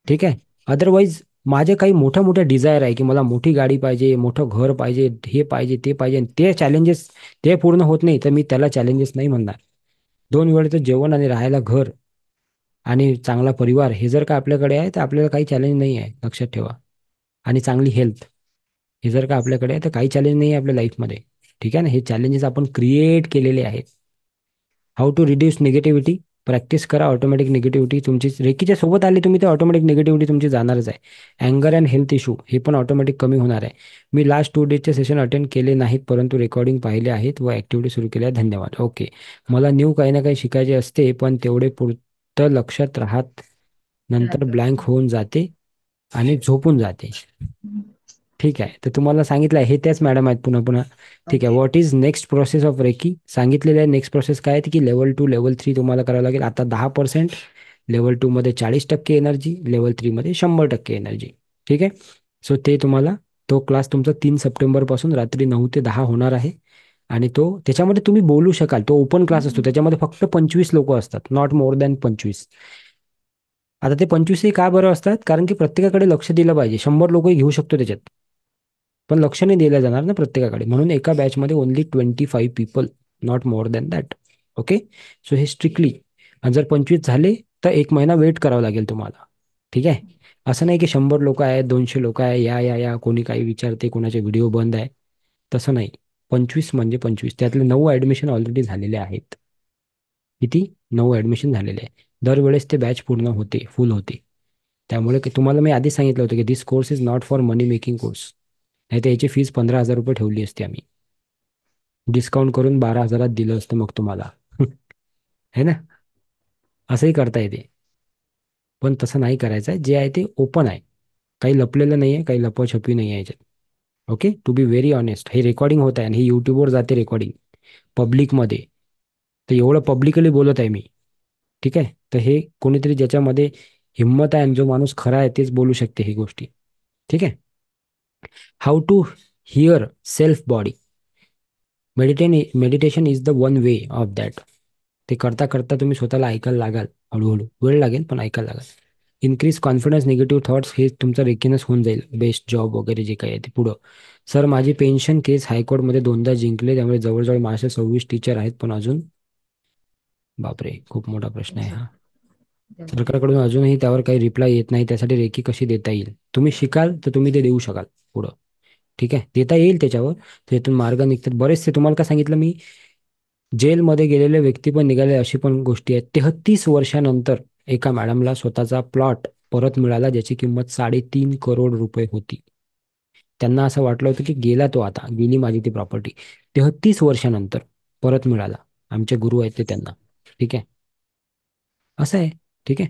ठीक आहे. अदरवाईज माझे काही मोठ्या मोठ्या डिझायर आहे की मला मोठी गाडी पाहिजे, मोठं घर पाहिजे, हे पाहिजे, ते पाहिजे, आणि ते चॅलेंजेस ते पूर्ण होत नाही, तर मी त्याला चॅलेंजेस नाही म्हणणार. 2 वेळेचं जेवण आणि राहायला घर आणि चांगला परिवार, हे जर का आपल्याकडे आहे तर आपल्याला काही चॅलेंज नाही आहे, लक्षात ठेवा. आणि चांगली हेल्थ, हे जर का आपल्याकडे आहे तर काही चॅलेंज नाही आहे आपल्या लाईफमध्ये. ठीक आहे ना? हे चॅलेंजेस आपण क्रिएट केलेले आहेत. How to reduce negativity, practice करा. ऑटोमॅटिक निगेटिव्हिटी तुमची रेकीच्या सोबत आली तुम्ही, तर ऑटोमॅटिक निगेटिव्हिटी तुमची जाणारच आहे. अँगर अँड हेल्थ इश्यू, हे पण ऑटोमॅटिक कमी होणार आहे. मी लास्ट 2 डेजचे सेशन अटेंड केले नाहीत, परंतु रेकॉर्डिंग पाहिले आहेत व ॲक्टिव्हिटी सुरू केल्या, धन्यवाद. ओके. मला न्यू काही ना काही शिकायचे असते, पण तेवढे पुरतं लक्षात राहत, नंतर राहतं. ब्लँक होऊन जाते आणि झोपून जाते. ठीक आहे, तर तुम्हाला सांगितलं आहे, हे त्याच मॅडम आहेत पुन्हा पुन्हा. ठीक आहे, okay. What is next process of reiki सांगितलेलं आहे. नेक्स्ट प्रोसेस काय आहे की लेवल 2 लेवल 3 तुम्हाला करावं लागेल. आता 10%, लेवल 2 मध्ये 40% एनर्जी, लेवल 3 मध्ये 100% एनर्जी. ठीक आहे. सो ते तुम्हाला, तो क्लास तुमचा 3 सप्टेंबर पासून रात्री 9 ते 10 होणार आहे. आणि तो त्याच्यामध्ये तुम्ही बोलू शकाल. तो ओपन क्लास असतो, त्याच्यामध्ये फक्त 25 लोक असतात, नॉट मोर दॅन 25. आता ते 25ही का बरं असतात, कारण की प्रत्येकाकडे लक्ष दिलं पाहिजे. 100 लोकही घेऊ शकतो त्याच्यात, पण लक्ष नाही दिलं जाणार ना प्रत्येकाकडे, म्हणून एका बॅचमध्ये only 25 people, not more than that. Okay. So हे स्ट्रिक्टली. आणि जर 25 झाले तर 1 महिना वेट करावा लागेल तुम्हाला. ठीक आहे. असं नाही की 100 लोक आहेत, 200 लोक आहे, या या या कोणी काही विचारते, कोणाचे व्हिडिओ बंद आहे, तसं नाही. 25 म्हणजे 25, त्यातले 9 ऍडमिशन ऑलरेडी झालेले आहेत. किती? 9 ऍडमिशन झालेले आहे. दरवेळेस ते बॅच पूर्ण होते, फुल होते. त्यामुळे तुम्हाला मी आधी सांगितलं होतं की this course is not for money making course. नाही तर याची फीस 15,000 रुपये ठेवली असती आम्ही. डिस्काउंट करून 12,000 दिलं असतं मग तुम्हाला. है ना. असंही करता येते. पण तसं नाही करायचं आहे. जे आहे ते ओपन आहे. काही लपलेलं नाही आहे, काही लपछपी नाही आहे याच्यात. Okay, to be very honest. हे रेकॉर्डिंग होत आहे आणि हे यूट्यूबवर जाते रेकॉर्डिंग पब्लिकमध्ये. तर एवढं पब्लिकली बोलत आहे मी. ठीक आहे. तर हे कोणीतरी ज्याच्यामध्ये हिंमत आहे आणि जो माणूस खरा आहे तेच बोलू शकते ही गोष्टी. ठीक आहे. How to hear self body. Meditation is the one way of that. ते करता करता तुम्ही स्वतःला ऐकायला लागाल. हळूहळू वेळ लागेल, पण ऐकायला लागाल. इन्क्रीज कॉन्फिडन्स, निगेटिव्ह थॉट्स, हे तुमचं रेकीनच होऊन जाईल. बेस्ट जॉब वगैरे जे काही आहे ते पुढं. सर माझी पेन्शन केस हायकोर्टमध्ये 2दा जिंकले, त्यामुळे जवळजवळ 26 टीचर आहेत, पण अजून. बापरे, खूप मोठा प्रश्न आहे अच्छा. हा. त्यामुळे सरकारकडून अजूनही त्यावर काही रिप्लाय येत नाही. त्यासाठी रेकी कशी देता येईल? तुम्ही शिकाल तर तुम्ही ते देऊ शकाल पुढं. ठीक आहे, देता येईल त्याच्यावर. त्यातून मार्ग निघतात बरेचसे. तुम्हाला काय सांगितलं मी, जेलमध्ये गेलेले व्यक्ती पण निघाले, अशी पण गोष्टी आहेत. 33 वर्षानंतर एका मॅडमला स्वतःचा प्लॉट परत मिळाला, ज्याची किंमत 3.5 करोड रुपये होती. त्यांना असं वाटलं होतं की गेला तो, आता गेली माझी ती प्रॉपर्टी. 33 वर्षानंतर परत मिळाला. आमचे गुरु आहेत ते त्यांना. ठीक आहे. असं आहे. ठीक आहे.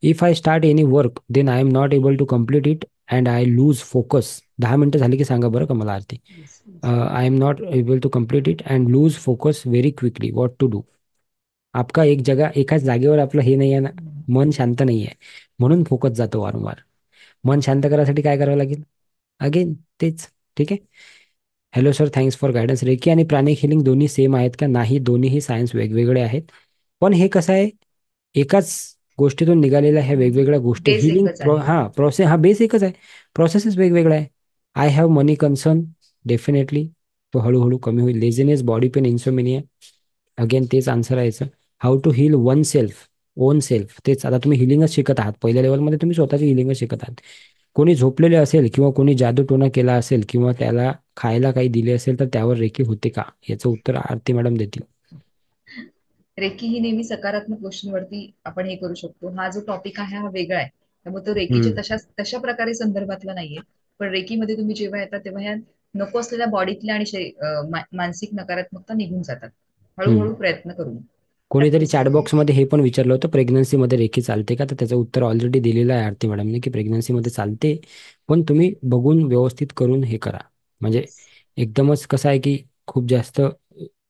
If I start any work then I am not able to complete it and I lose focus. 10 मिनिटं झाली की सांगा बरं का मला, Aarti. Yes. I am not able to complete it and lose focus very quickly, what to do. आपका एक जगा, एकाच जागेवर आपलं हे नाही आहे ना, मन शांत नाही आहे, म्हणून फोकस जातो वारंवार. मन शांत करायसाठी काय करावं लागेल? अगेन तेच. ठीक आहे. Hello sir, thanks for guidance. Reiki आणि प्राणिक हिलिंग दोन्ही सेम आहेत का? नाही, दोन्हीही सायन्स वेगवेगळे आहेत. पण हे कसं आहे, एकाच गोष्टीतून निघालेल्या ह्या वेगवेगळ्या गोष्टी. बेस हिलिंग एकच आहे. हा प्रोसेस, हा बेस एकच आहे. प्रोसेसच वेगवेगळा आहे. I have money concern, definitely तो हळूहळू कमी होईल. Laziness, body pain, insomnia, again तेच आन्सर आहे याचं. How to heal one self, own self, तेच. आता तुम्ही हिलिंगच शिकत आहात, पहिल्या लेवलमध्ये तुम्ही स्वतःची हिलिंगच शिकत आहात. कोणी झोपलेले असेल किंवा कोणी जादूटोणा केला असेल किंवा त्याला खायला काही दिले असेल, तर त्यावर रेकी होते का? याचं उत्तर आरती मॅडम देतील. रेकी ही नेहमी सकारात्मक गोष्टींवरती आपण हे करू शकतो. हा जो टॉपिक आहे हा वेगळा आहे, त्यामुळे तो रेकीच्या हम्म. तशा तशा प्रकारे संदर्भातला नाहीये. पण रेकीमध्ये तुम्ही जेव्हा येतात तेव्हा ह्या नको असलेल्या बॉडीतल्या आणि मानसिक नकारात्मकता निघून जातात. हम्म. हळूहळू प्रयत्न करून कोणीतरी प्रॅक्टिस करून. चॅटबॉक्समध्ये हे पण विचारलं होतं, प्रेग्नन्सीमध्ये रेकी चालते का? तर त्याचं उत्तर ऑलरेडी दिलेलं आहे आरती मॅडमने, की प्रेग्नन्सीमध्ये चालते. पण तुम्ही बघून व्यवस्थित करून हे करा. म्हणजे येस. एकदमच कसं आहे की खूप जास्त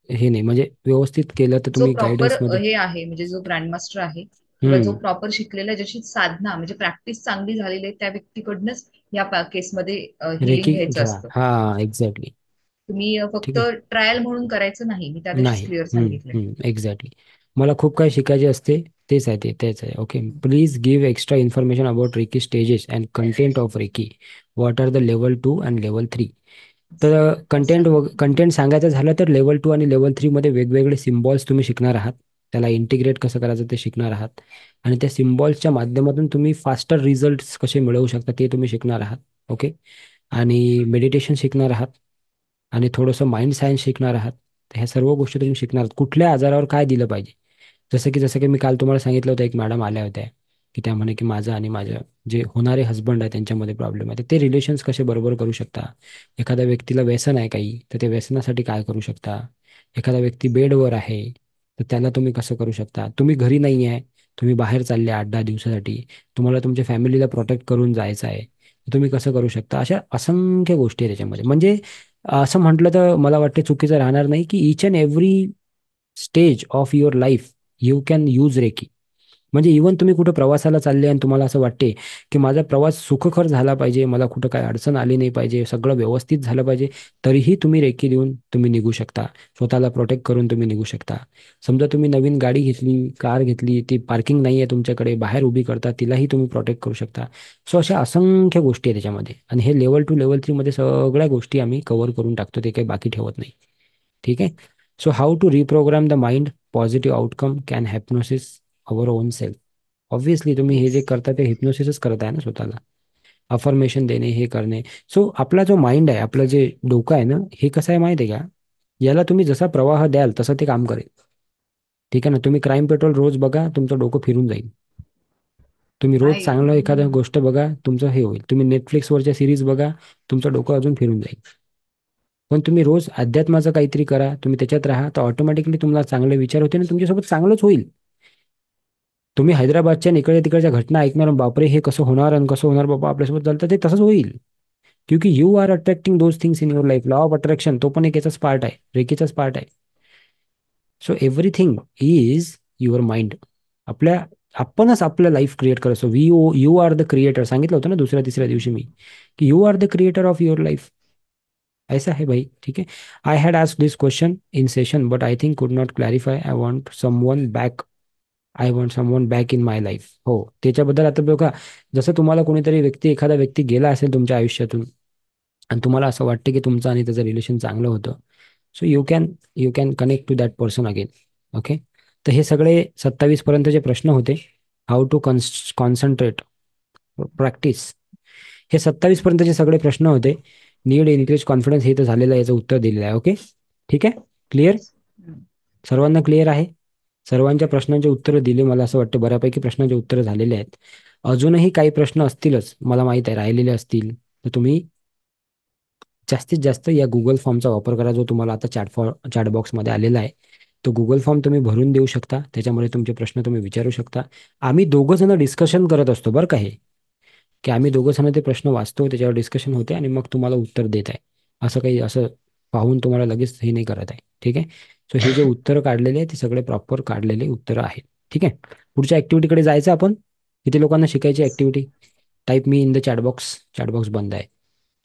हे नाही, म्हणजे व्यवस्थित केलं तर जो तुम्ही प्रॉपर गायडन्समध्ये. हे आहे म्हणजे जो ग्रँडमास्टर आहे किंवा जो हम्म. प्रॉपर शिकलेला, ज्याची साधना म्हणजे प्रॅक्टिस चांगली झालेली आहे, त्या व्यक्तीकडनंच या केसमध्ये हिलिंग रेकी घ्यायचं घ्या, असतं. हा. एक्झॅक्टली. तुम्ही फक्त ठीक आहे. ट्रायल म्हणून करायचं नाही, मी त्या दिवशीच नाही. क्लिअर सांगितलंय. एक्झॅक्टली. मला खूप काही शिकायचे असते. तेच आहे, तेच आहे. Okay, please give extra information about reiki stages and content of reiki. What are the level 2 and level 3? तर कंटेंट सांगायचं झालं तर लेवल 2 आणि लेवल 3 मध्ये वेगवेगळे सिम्बॉल्स तुम्ही शिकणार आहात. त्याला इंटिग्रेट कसं करायचं ते शिकणार आहात. आणि त्या सिम्बॉल्सच्या माध्यमातून तुम्ही फास्टर रिझल्ट कसे मिळवू शकता ते तुम्ही शिकणार आहात. ओके. आणि मेडिटेशन शिकणार आहात. आणि थोडंसं माइंड सायन्स शिकणार आहात. तर ह्या सर्व गोष्टी तुम्ही शिकणार आहात. कुठल्या आजारावर काय दिलं पाहिजे. जसं की मी काल तुम्हाला सांगितलं होतं, एक मॅडम आल्या होत्या की त्या म्हणे की माझं आणि माझं जे होणारे हस्बंड आहे त्यांच्यामध्ये प्रॉब्लेम आहे. तर ते रिलेशन्स कसे बरोबर करू शकता. एखाद्या व्यक्तीला व्यसन आहे काही, तर ते व्यसनासाठी काय करू शकता. एखादा व्यक्ती बेडवर आहे, तर त्याला तुम्ही कसं करू शकता. तुम्ही घरी नाही आहे, तुम्ही बाहेर चालले 8-10 दिवसासाठी, तुम्हाला तुमच्या फॅमिलीला प्रोटेक्ट करून जायचं आहे, तुम्ही कसं करू शकता. अशा असंख्य गोष्टी आहेत त्याच्यामध्ये. म्हणजे असं म्हटलं तर मला वाटतं चुकीचं राहणार नाही की each and every stage of your life you can use reiki. म्हणजे इवन तुम्ही कुठं प्रवासाला चालले आणि तुम्हाला असं वाटते की माझा प्रवास सुखकर झाला पाहिजे, मला कुठं काय अडचण आली नाही पाहिजे, सगळं व्यवस्थित झालं पाहिजे, तरीही तुम्ही रेकी देऊन तुम्ही निघू शकता. स्वतःला प्रोटेक्ट करून तुम्ही निघू शकता. समजा तुम्ही नवीन गाडी घेतली, कार घेतली, ती पार्किंग नाही आहे तुमच्याकडे, बाहेर उभी करता, तिलाही तुम्ही प्रोटेक्ट करू शकता. सो अशा असंख्य गोष्टी आहेत त्याच्यामध्ये, आणि हे लेवल 2 लेवल 3 मध्ये सगळ्या गोष्टी आम्ही कव्हर करून टाकतो, ते काही बाकी ठेवत नाही. ठीक आहे. So how to reprogram the mind, positive outcome can hypnosis our own self. Obviously तुम्ही हे येस. जे करता ते हिप्नोसिसच करत आहे ना स्वतःला. अफर्मेशन देणे, हे करणे. सो आपला जो माइंड आहे, आपलं जे डोकं आहे ना, हे कसं आहे माहिती आहे का, याला तुम्ही जसा प्रवाह द्याल तसं ते काम करेल. ठीक आहे ना. तुम्ही क्राईम पेट्रोल रोज बघा, तुमचं डोकं फिरून जाईल. तुम्ही रोज आहे. चांगलं एखादं गोष्ट बघा, तुमचं हे होईल. तुम्ही नेटफ्लिक्सवरच्या सिरीज बघा, तुमचं डोकं अजून फिरून जाईल. पण तुम्ही रोज अध्यात्माचं काहीतरी करा, तुम्ही त्याच्यात राहा, तर ऑटोमॅटिकली तुम्हाला चांगले विचार होते आणि तुमच्यासोबत चांगलंच होईल. तुम्ही हैदराबादच्या आणि इकडे तिकडच्या घटना ऐकणार आणि बापरे हे कसं होणार आणि कसं होणार बाबा आपल्यासोबत झालं, तर ते तसंच होईल. क्योंकि you are attracting those things in your life. Law of attraction तो पण एक याचाच पार्ट आहे, रेकीचाच पार्ट आहे. So everything is your mind. आपल्या आपणच आपलं लाईफ क्रिएट करतो. यू आर द क्रिएटर सांगितलं होतं ना दुसऱ्या तिसऱ्या दिवशी मी, की you are the creator of your life. ऐसा है भाई. ठीक है. I had asked this question in session but I think कुड not clarify. I want someone back in my life. हो, त्याच्याबद्दल आता बघा, जसं तुम्हाला कोणीतरी एखादा व्यक्ती गेला असेल तुमच्या आयुष्यातून, आणि तुम्हाला असं वाटतं की तुमचं आणि त्याचं रिलेशन चांगलं होतं, so you can connect to that person again. Okay. तर हे सगळे 27 पर्यंतचे प्रश्न होते. How to concentrate, practice. हे 27 पर्यंतचे सगळे प्रश्न होते. नीड, इनक्रीज कॉन्फिडन्स, हे तर झालेलं आहे, याचं उत्तर दिलेलं आहे. ओके. ठीक आहे. क्लिअर. येस. सर्वांना क्लिअर आहे. सर्वांच्या प्रश्नांचे उत्तर दिले. मला असं वाटतं बऱ्यापैकी प्रश्नांचे उत्तर झालेले आहेत. अजूनही काही प्रश्न असतीलच, मला माहित आहे राहिलेले असतील, तर तुम्ही जास्तीत जास्त या गुगल फॉर्मचा वापर करा, जो तुम्हाला आता चॅट बॉक्समध्ये आलेला आहे. तो गुगल फॉर्म तुम्ही भरून देऊ शकता, त्याच्यामध्ये तुमचे प्रश्न तुम्ही विचारू शकता. आम्ही दोघं जण डिस्कशन करत असतो बरं का हे, की आम्ही दोघं जण ते प्रश्न वाचतो, त्याच्यावर डिस्कशन होते आणि मग तुम्हाला उत्तर देत आहे. असं काही असं पाहून तुम्हाला लगेच हे नाही करत आहे. ठीक आहे. सो हे जे उत्तर काढलेले आहे ते सगळे प्रॉपर काढलेले उत्तरं आहेत. ठीक आहे. पुढच्या ऍक्टिव्हिटीकडे जायचं आपण. किती लोकांना शिकायची ऍक्टिव्हिटी? टाईप मी इन द चॅटबॉक्स. चॅटबॉक्स बंद आहे.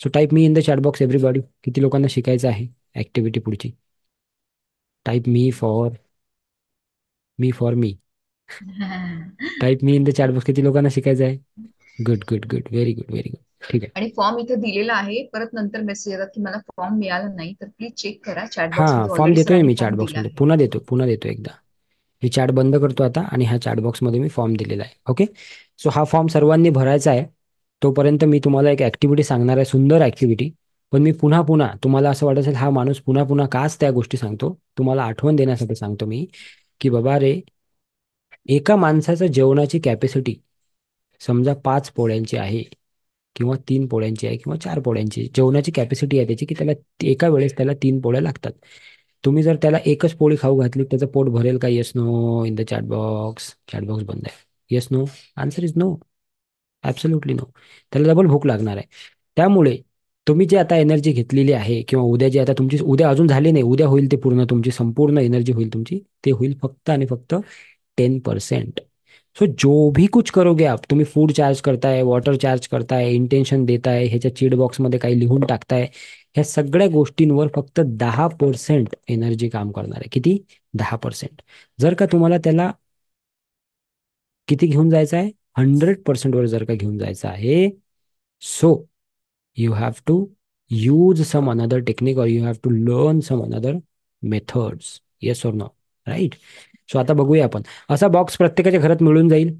सो टाईप मी इन द चॅटबॉक्स एव्हरीबॉडी. किती लोकांना शिकायचं आहे ऍक्टिव्हिटी पुढची? टाईप मी. टाईप मी इन द चॅटबॉक्स. किती लोकांना शिकायचं आहे? Good good good, very good very good. ठीक आहे. आणि फॉर्म इथे दिलेला आहे. परत नंतर मेसेज येतात की मला फॉर्म मिळाला नाही, तर प्लीज चेक करा. चॅट हां, बॉक्समध्ये फॉर्म ऑलरेडी देतोय सरांनी मी फॉर्म दिला चॅटबॉक्समध्ये. आहे. पुन्हा देतो एकदा. ही चॅट बंद करतो आता आणि ह्या चॅटबॉक्समध्ये मी फॉर्म दिलेला आहे. ओके. सो हा फॉर्म सर्वांनी भरायचा आहे. तोपर्यंत मी तुम्हाला एक ऍक्टिव्हिटी सांगणार आहे, सुंदर ऍक्टिव्हिटी. पण मी पुन्हा पुन्हा, तुम्हाला असं वाटत असेल हा माणूस पुन्हा पुन्हा काच त्या गोष्टी सांगतो, तुम्हाला आठवण देण्यासाठी सांगतो मी, की बाबा रे, एका माणसाचं जेवणाची कॅपॅसिटी समजा 5 पोळ्यांची आहे, किंवा 3 पोळ्यांची आहे, किंवा 4 पोळ्यांची जेवणाची कॅपॅसिटी आहे त्याची, की त्याला एका वेळेस त्याला 3 पोळ्या लागतात. तुम्ही जर त्याला एकच पोळी खाऊ घातली, त्याचं पोट भरेल का? Yes no in the chat box. Chat box बंद आहे. Yes no. Answer is no. Absolutely no. त्याला डबल भूक लागणार आहे. त्यामुळे तुम्ही जे आता एनर्जी घेतलेली आहे, किंवा उद्या जे आता तुमची, उद्या अजून झाली नाही, उद्या होईल ते पूर्ण, तुमची संपूर्ण एनर्जी होईल तुमची, ते होईल फक्त आणि फक्त 10%. सो जो भी कुछ करोगे आप, तुम्ही फूड चार्ज करताय, वॉटर चार्ज करताय, इंटेन्शन देताय, ह्याच्या चीट बॉक्समध्ये काही लिहून टाकताय, ह्या सगळ्या गोष्टींवर फक्त 10% एनर्जी काम करणार आहे. किती? 10%. जर का तुम्हाला त्याला किती घेऊन जायचं आहे? 100% वर जर का घेऊन जायचं आहे, so you have to use some another technique, और you have to learn some another methods. Yes और नो? राईट. सो आता बघूया आपण. असा बॉक्स प्रत्येकाच्या घरात मिळून जाईल.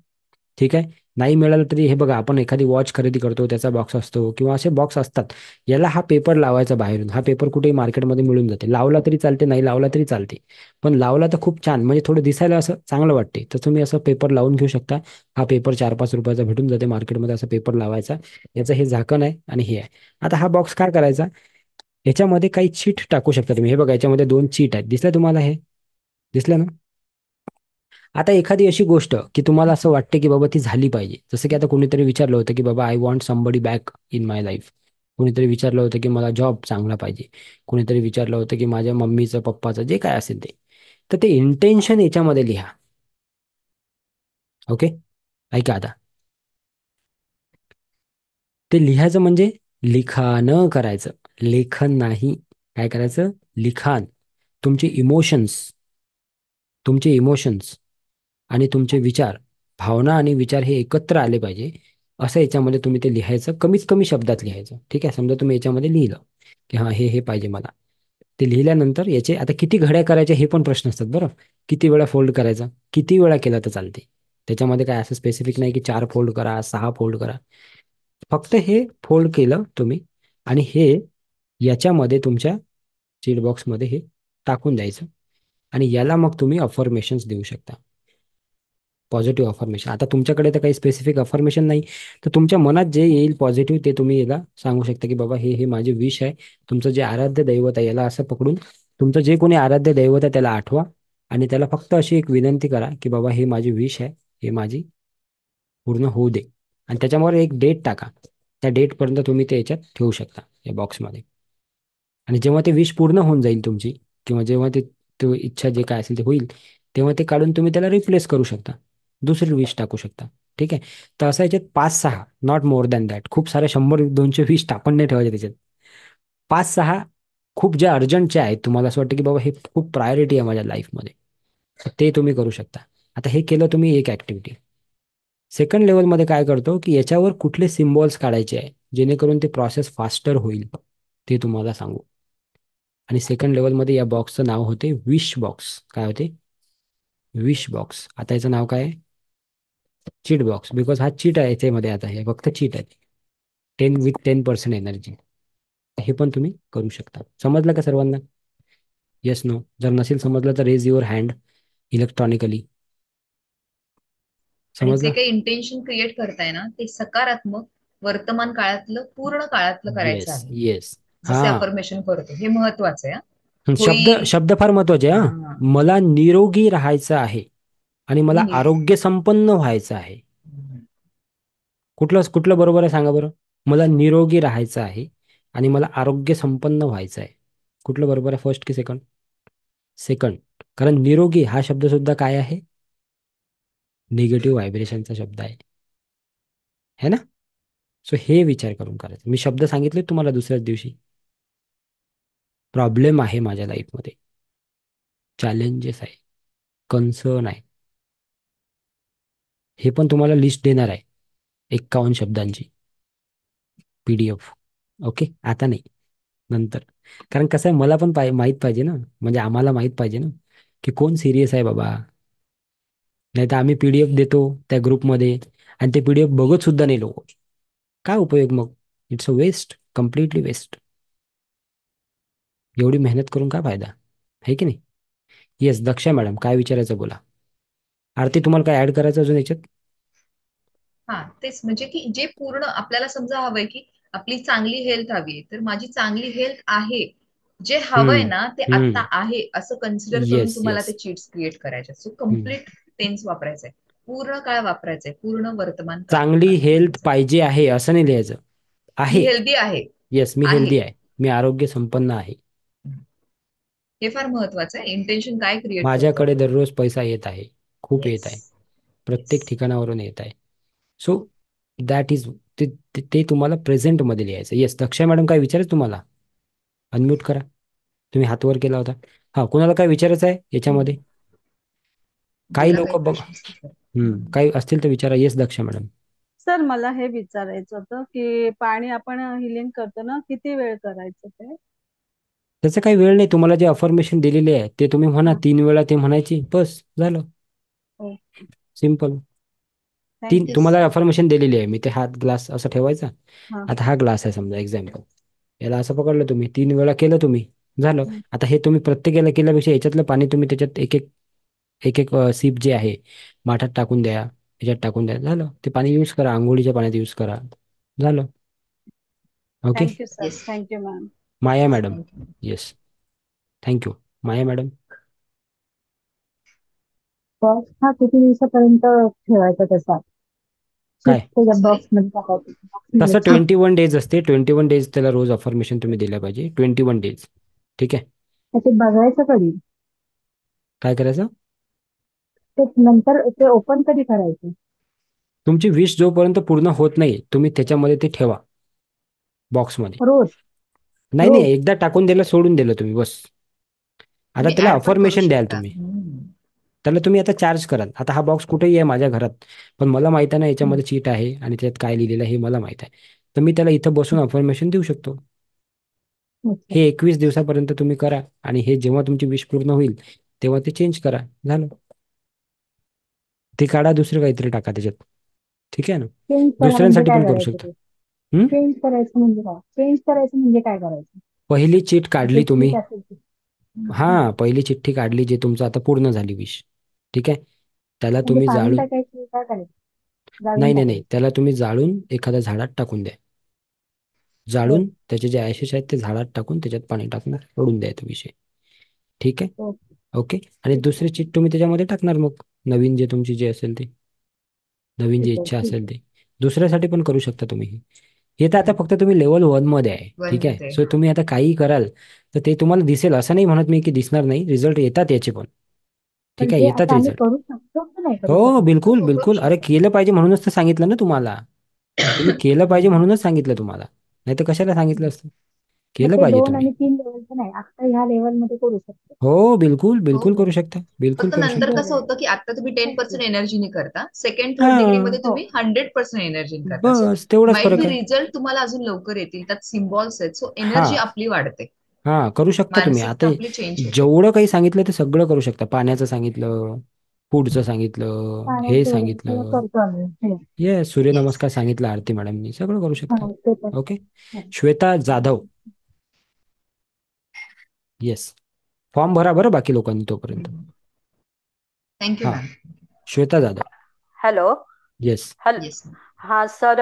ठीक आहे. नाही मिळालं तरी हे बघा, आपण एखादी वॉच खरेदी करतो, त्याचा बॉक्स असतो, किंवा असे बॉक्स असतात. याला हा पेपर लावायचा बाहेरून. हा पेपर कुठेही मार्केटमध्ये मिळून जाते. लावला तरी चालते, नाही लावला तरी चालते. पण लावला तर खूप छान, म्हणजे थोडं दिसायला असं चांगलं वाटते, तर तुम्ही असं पेपर लावून घेऊ शकता. हा पेपर 4-5 रुपयाचा भेटून जाते मार्केटमध्ये. असा पेपर लावायचा. याचं हे झाकण आहे आणि हे आहे. आता हा बॉक्स काय करायचा? याच्यामध्ये काही चीट टाकू शकता तुम्ही. हे बघा, याच्यामध्ये 2 चीट आहेत. दिसलं तुम्हाला? हे दिसलं ना? आता एखादी अशी गोष्ट की तुम्हाला असं वाटते की बाबा ती झाली पाहिजे, जसं की आता कोणीतरी विचारलं होतं की बाबा I want somebody back in my life. कोणीतरी विचारलं होतं की मला जॉब चांगला पाहिजे. कोणीतरी विचारलं होतं की माझ्या मम्मीचं पप्पाचं जे काय असेल ते. तर ते इंटेन्शन याच्यामध्ये लिहा. ओके. ऐका आता. ते लिहायचं म्हणजे लिखाण करायचं. लेखन नाही. काय करायचं? लिखाण. तुमचे इमोशन्स, तुमचे इमोशन्स आणि तुमचे विचार, भावना आणि विचार हे एकत्र आले पाहिजे. असं याच्यामध्ये तुम्ही ते लिहायचं, कमीत कमी शब्दात लिहायचं. ठीक आहे. समजा तुम्ही याच्यामध्ये लिहिलं की हां हे पाहिजे मला. ते लिहिल्यानंतर याचे आता किती घड्या करायच्या हे पण प्रश्न असतात बरं. किती वेळा फोल्ड करायचा, किती वेळा केला तर चालते. त्याच्यामध्ये काय असं स्पेसिफिक नाही की 4 फोल्ड करा, 6 फोल्ड करा. फक्त हे फोल्ड केलं तुम्ही आणि हे याच्यामध्ये तुमच्या चीट बॉक्समध्ये हे टाकून द्यायचं. आणि याला मग तुम्ही अफर्मेशन्स देऊ शकता. Positive affirmation. आता तुमच्याकडे तर काही स्पेसिफिक अफर्मेशन नाही, तर तुमच्या मनात जे येईल पॉझिटिव्ह ते तुम्ही याला सांगू शकता की बाबा हे हे माझे विश आहे. तुमचं जे आराध्य दैवत आहे याला असं पकडून तुमचं जे कोणी आराध्य दैवत आहे त्याला आठवा आणि त्याला फक्त अशी एक विनंती करा की बाबा हे माझी विश आहे, हे माझी पूर्ण होऊ दे. आणि त्याच्यावर एक डेट टाका. त्या डेटपर्यंत तुम्ही ते याच्यात ठेवू शकता या बॉक्समध्ये. आणि जेव्हा ते विश पूर्ण होऊन जाईल तुमची, किंवा जेव्हा ते तो इच्छा जे काय असेल ते होईल, तेव्हा ते काढून तुम्ही त्याला रिप्लेस करू शकता. दुसरी विश टाकू शकता. ठीक आहे. तर असं याच्यात 5-6, नॉट मोर दॅन दॅट. खूप सारे 100-200 विश टाकून नाही ठेवायचे त्याच्यात. 5-6 खूप ज्या अर्जंटच्या आहेत, तुम्हाला असं वाटतं की बाबा हे खूप प्रायोरिटी आहे माझ्या लाईफमध्ये, ते तुम्ही करू शकता. आता हे केलं तुम्ही एक ऍक्टिव्हिटी. सेकंड लेवलमध्ये काय करतो की याच्यावर कुठले सिम्बॉल्स काढायचे आहे जेणेकरून ते प्रोसेस फास्टर होईल, ते तुम्हाला सांगू. आणि सेकंड लेवलमध्ये या बॉक्सचं नाव होते विश बॉक्स. काय होते? Wish box. आता याचं नाव काय आहे? Cheat box. बिकॉज हा चीट आहे याच्यामध्ये. आता हे फक्त चीट आहे. 10 with 10% एनर्जी. हे पण तुम्ही करू शकता. समजलं का सर्वांना? Yes, no. जर नसेल समजलं तर रेज युअर हँड इलेक्ट्रॉनिकली. आणि जे समजलं? काही इंटेन्शन क्रिएट करताय ना ते सकारात्मक वर्तमान काळातलं पूर्ण काळातलं करायचं येस, आहे. येस. जसे हा. अफर्मेशन करतो हे महत्वाचं आहे हा. शब्द होईल. शब्द फार महत्वाचे आहे, हा. हा. मला निरोगी राहायचं आहे आणि मी मला नि- आरोग्य संपन्न व्हायचं आहे. कुठलं कुठलं बरोबर आहे सांगा बरं? मला निरोगी राहायचं आहे आणि मला आरोग्य संपन्न व्हायचं आहे. कुठलं बरोबर आहे, फर्स्ट की सेकंड? सेकंड. कारण निरोगी हा शब्द सुद्धा काय आहे? निगेटिव्ह व्हायब्रेशनचा शब्द आहे. है ना? सो हे विचार करून करायचं. मी शब्द सांगितले तुम्हाला दुसऱ्याच दिवशी. प्रॉब्लेम आहे माझ्या लाईफमध्ये, चॅलेंजेस आहे, कन्सर्न आहे. हे पण तुम्हाला लिस्ट देणार आहे, 51 शब्दांची PDF. ओके. आता नाही, नंतर. कारण कसं आहे, मला पण माहित पाहिजे ना, म्हणजे आम्हाला माहित पाहिजे ना की कोण सिरियस आहे बाबा. नाही तर आम्ही PDF देतो त्या ग्रुपमध्ये आणि ते PDF बघत सुद्धा नाही लोक. काय उपयोग मग? It's a waste, completely waste. एवढी मेहनत करून काय फायदा? आहे की नाही? येस, दक्षा मॅडम, काय विचारायचं बोला. आरती, तुम्हाला काय ऍड करायचं अजून याच्यात? हा तेच म्हणजे की जे पूर्ण आपल्याला समजा हवंय की आपली चांगली हेल्थ हवी आहे तर माझी चांगली हेल्थ आहे. जे हवंय हम्म. ना ते हम्म. आता आहे असं कन्सिडर करून येस, तुम्हाला ते येस. चिट्स क्रिएट करायचे. So hmm. कम्प्लीट टेन्स वापरायचंय. पूर्ण काळ वापरायचंय. पूर्ण वर्तमान काळ चांगली हेल्थ वापरायचा. पाहिजे आहे असं नाही लिहायचं. मी आहे. हेल्दी आहे. येस, मी आहे. हेल्दी आहे. मी आरोग्य संपन्न आहे. हे फार महत्वाचं आहे. इंटेन्शन काय क्रिएट करतो माझ्याकडे आपण. दररोज पैसा येत आहे. खूप येत येस. आहे. येस. प्रत्येक ठिकाणावरून येत आहे. सो दॅट इज, ते ते ते तुम्हाला प्रेझेंटमध्ये लिहायचं. येस, दक्षा मॅडम, काय विचारायचं तुम्हाला? अनम्यूट करा. तुम्ही हात वर केला होता. हा, कुणाला काय विचारायचं आहे याच्यामध्ये? काही बोला लोक काही बघ. प्रश्न असतील तर. हम्म. काही असतील तर विचारा. Yes, Daksha madam. सर मला हे विचारायचं होतं की पाणी आपण हिलिंग करतो ना, किती वेळ करायचं ते? त्याचं काही वेळ नाही. तुम्हाला जे अफर्मेशन दिलेले आहे ते तुम्ही म्हणा, हा. 3 वेळा ते म्हणायची, बस झालं. हो. सिम्पल. थँक्यू. तुम्हाला अफर्मेशन दिलेली आहे मी. ते हात ग्लास असं ठेवायचा. हा. आता हा ग्लास आहे समजा, एक्झाम्पल. याला असं पकडलं तुम्ही, 3 वेळा केलं तुम्ही, झालं. हम्म. आता हे तुम्ही प्रत्येकाला केल्यापेक्षा याच्यातलं पाणी तुम्ही त्याच्यात एक एक एक एक सीप जे आहे माठात टाकून द्या, याच्यात टाकून द्या, झालं. ते पाणी यूज करा, आंघोळीच्या पाण्यात यूज करा, झालं. Okay. Thank you sir. Yes. Thank you ma'am. Maya yes. Madam. Thank you. Yes. Thank you. Maya madam. Box हा किती दिवसापर्यंत ठेवायचा तसा? चिप काय त्याच्या सॉरी. बॉक्समध्ये टाकायचं, तसं बॉक्समध्ये. 21 डेज असते. 21 डेज त्याला रोज अफर्मेशन तुम्ही दिल्या पाहिजे. 21 डेज. ठीक आहे. ते बघायचं कधी? काय करायचं? ते नंतर ते ओपन कधी करायचं? तुमची विश जोपर्यंत पूर्ण होत नाही तुम्ही त्याच्यामध्ये ते ठेवा, बॉक्समध्ये. रोज नाही रोज नाही, एकदा टाकून दिलं, सोडून दिलं तुम्ही, बस. आता तुम्ही त्याला ऍड पण करू अफर्मेशन द्याल शकता. तुम्ही. त्याला तुम्ही आता चार्ज कराल. आता हा बॉक्स कुठेही आहे माझ्या घरात, पण मला माहित आहे ना याच्यामध्ये चीट आहे आणि त्यात काय लिहिलेलं आहे हे मला माहित आहे. तर मी त्याला इथं बसून अफर्मेशन देऊ शकतो. अच्छा. हे 21 दिवसापर्यंत तुम्ही करा आणि हे जेव्हा तुमची विश पूर्ण होईल तेव्हा ते चेंज करा. झालं. ते काढा, दुसरं काहीतरी टाका त्याच्यात. ठीक आहे ना. चेंज करा म्हणजे दुसऱ्यांसाठी काय पण करू करायचं शकता. ते? हम्म? चेंज करायचं म्हणजे काय? चेंज करायचं म्हणजे काय करायचं? पहिली चीट ते काढली तुम्ही. चीट असेल ते. हा, पहिली चिठ्ठी काढली जे तुमचं आता पूर्ण झाली विश. ठीक आहे. त्याला म्हणजे तुम्ही पाणी जाळून, टाकायचं, काय करायचं? जाळून नाही नाही नाही, टाकायचं. त्याला तुम्ही जाळून एखाद्या झाडात टाकून द्या. हो. जाळून त्याचे जे ॲशेस आहेत ते झाडात टाकून त्याच्यात पाणी टाकून सोडून द्यायचा विषय. ठीक आहे. हो. ओके. आणि दुसरी चिट तुम्ही त्याच्यामध्ये टाकणार मग, नवीन जे तुमची जे असेल ते, नवीन जी ठीक आहे, इच्छा ठीक असेल आहे. ते. दुसऱ्यासाठी पण करू शकता तुम्ही हे. हे तर आता फक्त तुम्ही लेवल 1 मध्ये आहे. वन ठीक आहे. मध्ये सो तुम्ही आता काही कराल तर ते तुम्हाला दिसेल, असं नाही म्हणत मी की दिसणार नाही, रिझल्ट येतात याचे पण. पण ठीक आहे, हे येतात आता आम्ही रिझल्ट. करू शकतो की नाही करू हो शकत? बिलकुल हो, करू बिलकुल, अरे शकता. केलं पाहिजे म्हणूनच तर सांगितलं ना तुम्हाला. तुम्ही केलं पाहिजे म्हणूनच सांगितलं तुम्हाला, नाही तर कशाला सांगितलं असतं. मग केलं ते पाहिजे 2 तुम्ही. आणि 3 लेवलचं नाही, आता ह्या लेवलमध्ये करू शकतो. हो बिलकुल हो बिलकुल हो. करू शकता, बिलकुल फक्त करू नंतर शकता. कसं बरं. होतं की आता तुम्ही थँक्यू. 10% एनर्जीने करता, सेकंड हा, थर्ड डिग्री मध्ये हो. तुम्ही 100% एनर्जीने करता. सो बस तेवढाच माइट बी फरक आहे. रिझल्ट तुम्हाला अजून लवकर येतील. त्यात सिम्बॉल्स आहेत, सो हा एनर्जी आपली वाढते. हा, करू शकता तुम्ही. आता मानसिकता आपली चेंज होते. जेवढं काही सांगितलं ते सगळं करू शकता. पाण्याचं सांगितलं, फूडचं सांगितलं, हे पाण्याचं वगैरे सगळं सांगितलं. करतो आम्ही. हो. Yes, yes. सूर्यनमस्कार सांगितलं आरती मॅडमनी, सगळं करू शकता. हो, ते पण. ओके. हो. श्वेता जाधव. येस. फॉर्म भरा बरं बाकी लोकांनी तोपर्यंत. थँक्यू हा, ma'am. Shweta Jadhav. Hello. Yes. Hello. Yes. हा सर,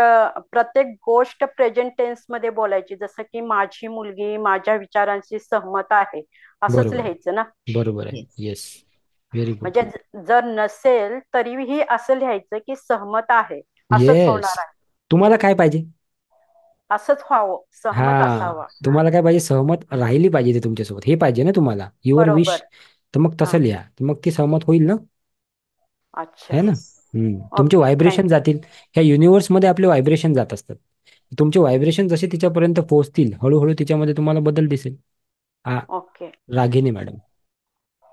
प्रत्येक गोष्ट प्रेझेंट टेन्स मध्ये बोलायची, जसं की माझी मुलगी माझ्या विचारांशी सहमत आहे, असंच बरोबर आहे. लिहायचं ना? बरोबर आहे. येस. येस. Very good. म्हणजे जर नसेल तरीही असं लिहायचं की सहमत आहे, असंच येस. होणार आहे, तुम्हाला काय पाहिजे? असंच व्हावं, सहमत हा, असावा. तुम्हाला काय पाहिजे? सहमत राहिली पाहिजे ते तुमच्यासोबत, हे पाहिजे ना तुम्हाला, युअर विश. बरोबर. तर मग हा. तसं लिहा, तर मग ती सहमत होईल ना. अच्छा. है ना. येस. तुमचे ओके, व्हायब्रेशन थँक्यू. जातील. ह्या युनिव्हर्समध्ये आपले व्हायब्रेशन जात असतात. तुमचे व्हायब्रेशन जसे तिच्यापर्यंत पोहोचतील हळूहळू तिच्यामध्ये तुम्हाला बदल दिसेल. हा, okay, Ragini madam.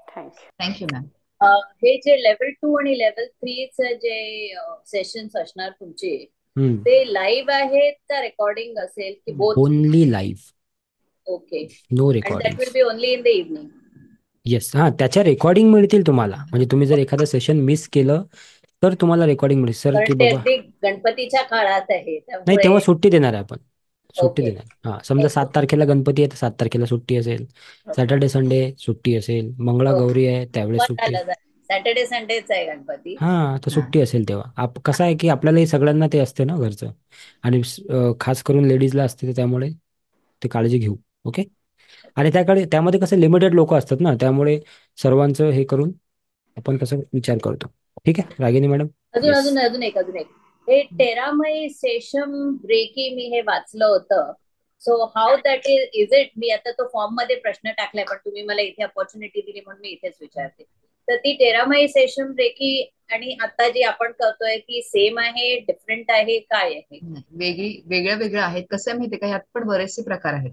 Thank you. Thank you ma'am. हे जे लेवल 2 आणि लेवल 3 जे सेशन्स असणार तुमचे, ते लाईव्ह आहेत का रेकॉर्डिंग असेल की both? Only live, okay. No and that will recording. Be only in the evening? Yes. हा, त्याच्या रेकॉर्डिंग मिळतील तुम्हाला. म्हणजे तुम्ही जर एखादं सेशन मिस केलं तर तुम्हाला रेकॉर्डिंग मिळेल सर कारण की ते बाबा. अगदी गणपतीच्या काळात आहे, नाही, त्यामुळे. तेव्हा सुट्टी देणार आहे आपण. सुट्टी ओके. देणार. हा, समजा 7 तारखेला गणपती आहे तर 7 तारखेला सुट्टी असेल. सॅटर्डे संडे सुट्टी असेल. मंगळागौरी आहे त्यावेळेस सुट्टी. सॅटर्डे संडेच आहे गणपती. हा, तर हा. सुट्टी असेल तेव्हा. कसं आहे की आपल्यालाही सगळ्यांना ते असते ना घरचं, आणि खास करून लेडीजला असते, तर त्यामुळे ते काळजी घेऊ. ओके. आणि त्यामध्ये कसं लिमिटेड लोक असतात ना, त्यामुळे सर्वांचं हे करून आपण तसं विचार करतो. ठीक आहे रागिनी मॅडम. अजून येस. अजून अजून एक हे टेरामई सेशम रेकी मी हे वाचलं होतं. So how that is it? मी आता तो फॉर्म मध्ये प्रश्न टाकलाय, पण तुम्ही मला इथे अपॉर्च्युनिटी दिली म्हणून मी इथेच विचारते. तर ती टेरामई सेशम रेकी आणि आता जी आपण करतोय ती सेम आहे, डिफरंट आहे, काय आहे? वेगळ्या वेगळ्या आहेत. कसं आहे माहितीये का, ह्यात पण बरेचसे प्रकार आहेत.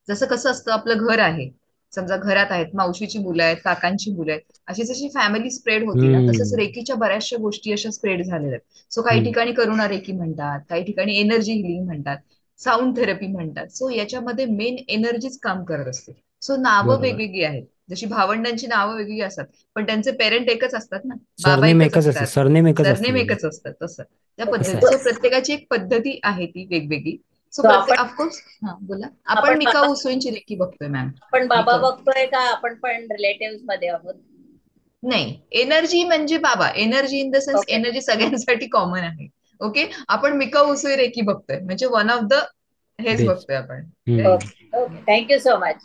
जसं कसं असतं, आपलं घर आहे, समजा घरात आहेत मावशीची मुलं आहेत, काकांची मुलं आहेत, अशी जशी फॅमिली स्प्रेड होती ना, तसंच हम्म. रेकीच्या बऱ्याचशा गोष्टी अशा स्प्रेड झालेल्या आहेत. सो काही हम्म. ठिकाणी करुणा रेकी म्हणतात, काही ठिकाणी एनर्जी हिलिंग म्हणतात, साऊंड थेरपी म्हणतात. सो याच्यामध्ये मेन एनर्जीच काम करत असते. सो नावं बरोबर. वेगवेगळी आहेत. जशी भावंडांची नावं वेगवेगळी असतात, पण त्यांचे पेरेंट एकच असतात ना, बाबा सरनेम एकच एकच असते, असतात, सरनेम एकच असते सरनेम त्यांचं. एकच असतात. तसं त्या असं पद्धती. आहे. सो प्रत्येकाची एक पद्धती आहे ती वेगवेगळी. सो सो प्रत्येक आपण ऑफकोर्स. हा, बोला. आपण आपण मिका बाबा उसोईंची रेकी बघतोय मॅम. आपण बाबा मिका. बघतोय का आपण पण रिलेटिव्ह मध्ये आहोत? नाही, एनर्जी म्हणजे बाबा, energy in the sense okay. Energy सगळ्यांसाठी कॉमन आहे. ओके. आपण मिका उसोई रेकी बघतोय म्हणजे वन ऑफ द हेच बेस्ट. बघतोय आपण. Hmm. Right. Okay. Okay, thank you so much.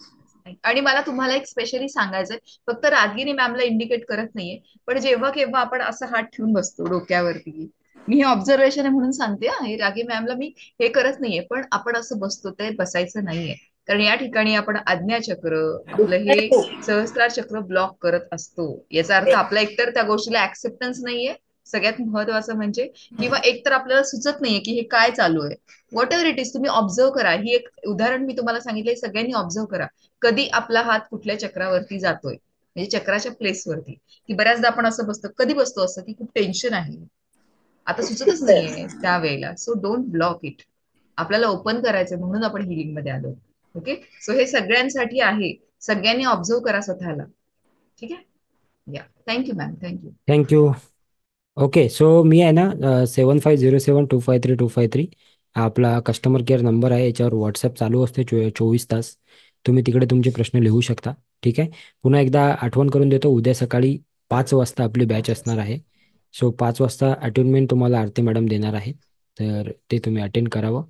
आणि मला तुम्हाला एक स्पेशली सांगायचंय, फक्त रागिनी मॅमला इंडिकेट करत नाहीये, पण जेव्हा केव्हा आपण असं हात ठेवून बसतो डोक्यावरती, मी हे ऑब्झर्वेशन आहे म्हणून सांगते हे रागी मॅमला मी हे करत नाहीये, पण आपण असं बसतो ते बसायचं नाहीये. कारण या ठिकाणी आपण आज्ञाचक्र, आपलं हे सहस्त्रार चक्र ब्लॉक करत असतो. याचा अर्थ आपला एकतर त्या गोष्टीला ऍक्सेप्टन्स नाहीये, सगळ्यात महत्वाचं म्हणजे, किंवा एकतर आपल्याला सुचत नाहीये की हे काय चालू आहे. व्हॉट एव्हर इट इज, तुम्ही ऑब्झर्व करा. ही एक उदाहरण मी तुम्हाला सांगितलंय, सगळ्यांनी ऑब्झर्व करा. कधी आपला हात कुठल्या चक्रावरती जातोय, म्हणजे चक्राच्या प्लेसवरती, की बऱ्याचदा आपण असं बसतो, कधी बसतो असं की खूप टेन्शन आहे, आता सुचतच नाहीये त्यावेळेला. सो डोंट ब्लॉक इट, आपल्याला ओपन करायचंय, म्हणून आपण हिलिंग मध्ये आलो. ओके, सो हे सगळ्यांसाठी आहे, सगळ्यांनी ऑब्झर्व करा स्वतःला. ठीक आहे, या. Thank you ma'am, thank you. Thank you. Okay, so मी आहे ना 7507253253 हा आपला कस्टमर केअर नंबर आहे. याच्यावर व्हॉट्सअप चालू असते 24 तास. तुम्ही तिकडे तुमचे प्रश्न लिहू शकता. ठीक आहे. पुन्हा एकदा आठवण करून देतो, उद्या सकाळी 5 वाजता आपली बॅच असणार आहे. सो 5 वाजता अटेंडमेंट तुम्हाला आरती मॅडम देणार आहे, तर ते तुम्ही अटेंड करावं.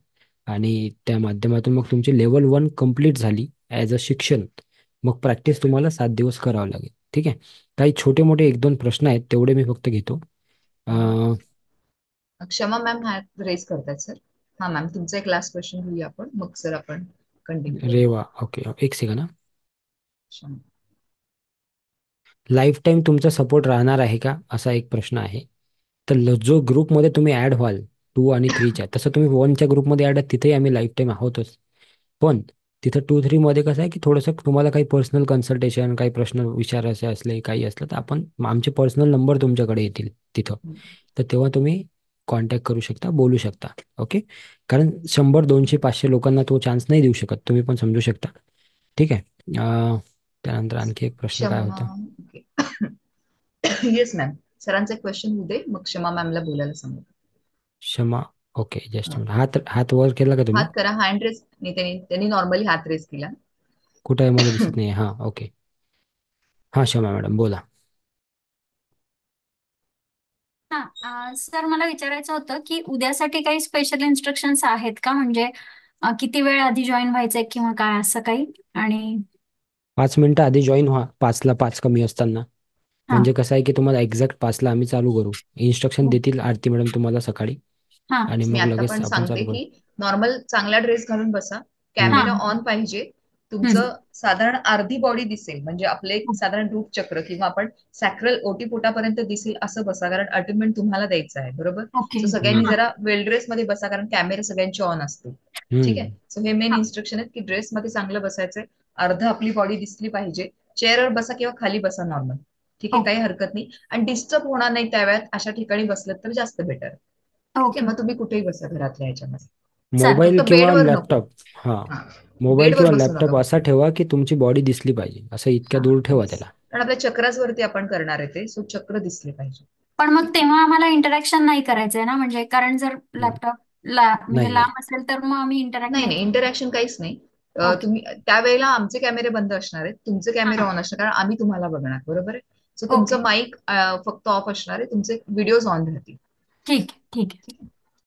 आणि त्या माध्यमातून मग तुमची लेवल 1 कंप्लीट झाली ॲज अ शिक्षण. मग प्रॅक्टिस तुम्हाला 7 दिवस करावं लागेल. ठीक आहे. काही छोटे मोठे 1-2 प्रश्न आहेत, तेवढे मी फक्त घेतो. क्षमा मॅम हात रेस करतात सर. हा मॅम, तुमचा एक लास्ट क्वेश्चन घेऊया आपण, मग सर आपण कंटिन्यू करू. रेवा, ओके, एक सेकंड हा. क्षमा. लाईफ टाईम तुमचा सपोर्ट राहणार आहे का, असा एक प्रश्न आहे. तर जो ग्रुपमध्ये तुम्ही ॲड व्हाल 2 आणि 3च्या, तसं तुम्ही 1च्या ग्रुपमध्ये ॲड आहात, तिथेही आम्ही लाईफ टाईम आहोतच. पण तिथं 2-3 मध्ये कसं आहे की थोडंसं तुम्हाला काही पर्सनल कन्सल्टेशन, काही प्रश्न विचारायचे असले, काही असलं, तर आपण आमचे पर्सनल नंबर तुमच्याकडे येतील तिथं. तर तेव्हा तुम्ही कॉन्टॅक्ट करू शकता, बोलू शकता. ओके. कारण 100, 200, 500 लोकांना तो चान्स नाही देऊ शकत, तुम्ही पण समजू शकता. ठीक आहे. त्यानंतर आणखी एक प्रश्न काय क्षमा. होता? ओके. येस मॅम, सरांचा एक क्वेश्चन होऊ दे, मग क्षमा मॅमला बोलायला सांगू. क्षमा. ओके, जस्ट हा. हात हात वर केला का तुम्ही? हात करा, हँड रेस नाही, त्यांनी नॉर्मली हात रेस केला. कुठं आहे, मला दिसत नाही. हां, ओके. हां, क्षमा मॅडम, बोला. हा सर, मला विचारायचं होतं की उद्यासाठी काही स्पेशल इन्स्ट्रक्शन्स आहेत का? म्हणजे किती वेळ आधी जॉईन व्हायचंय किंवा काय असं काही? आणि 5 मिनिटं आधी जॉईन व्हा, 5ला 5 कमी असताना. हा. म्हणजे कसं आहे की तुम्हाला एक्झॅक्ट 5ला आम्ही चालू करू. इन्स्ट्रक्शन देतील आरती मॅडम तुम्हाला सकाळी, हा. आणि मी मग आता लगेच पण आपण सांगते चालू करू. की नॉर्मल चांगला ड्रेस घालून बसा, हम्म. कॅमेरा हा. ऑन पाहिजे, हम्म. तुमचं साधारण अर्धी बॉडी दिसेल, म्हणजे आपले एक साधारण रूप चक्र किंवा आपण सॅक्रल ओटीपोटापर्यंत दिसेल असं बसा, कारण अटेंडमेंट तुम्हाला द्यायचं आहे, बरोबर. ओके. सो सगळ्यांनी हा. जरा वेल ड्रेस मध्ये बसा, कारण कॅमेरे सगळ्यांचे ऑन असतील. ठीक आहे. हम्म. सो हे मेन हा. इन्स्ट्रक्शन आहेत की ड्रेसमध्ये चांगलं बसायचंय, अर्ध आपली बॉडी दिसली पाहिजे. चेअरवर बसा किंवा खाली बसा नॉर्मल. ठीक आहे, ओके. काही हरकत नाही. आणि डिस्टर्ब होणार नाही त्या वेळात, अशा ठिकाणी बसलं तर जास्त बेटर. ठीक आहे, ओके. मग तुम्ही कुठेही बसा घरातल्या ह्याच्यामध्ये. चालेल. मोबाईल फक्त किंवा बेडवर नको. लॅपटॉप. हां, हा, मोबाईल बेडवर किंवा बसू नका लॅपटॉप असा कुठे. ठेवा की तुमची बॉडी दिसली पाहिजे, असं इतक्या हा, दूर ठेवा येस. त्याला. कारण आपल्या चक्रासवरती आपण करणार आहे ते, सो चक्र दिसले पाहिजे. पण मग तेव्हा आम्हाला इंटरॅक्शन नाही करायचंय ना? म्हणजे कारण जर हम्म. लॅपटॉप म्हणजे नाही, नाही. लांब असेल तर मग आम्ही इंटरॅक्ट नाही नाही नाही, करू. इंटरॅक्शन काहीच नाही. ओके. तुम्ही त्यावेळेला आमचे कॅमेरे बंद असणार आहेत, तुमचे कॅमेरे हा. ऑन असणार, कारण आम्ही तुम्हाला बघणार, बरोबर आहे. So okay. तुमचं माईक फक्त ऑफ असणार आहे, तुमचे व्हिडिओज ऑन राहतील. ठीक आहे. ठीक आहे. ठीक आहे.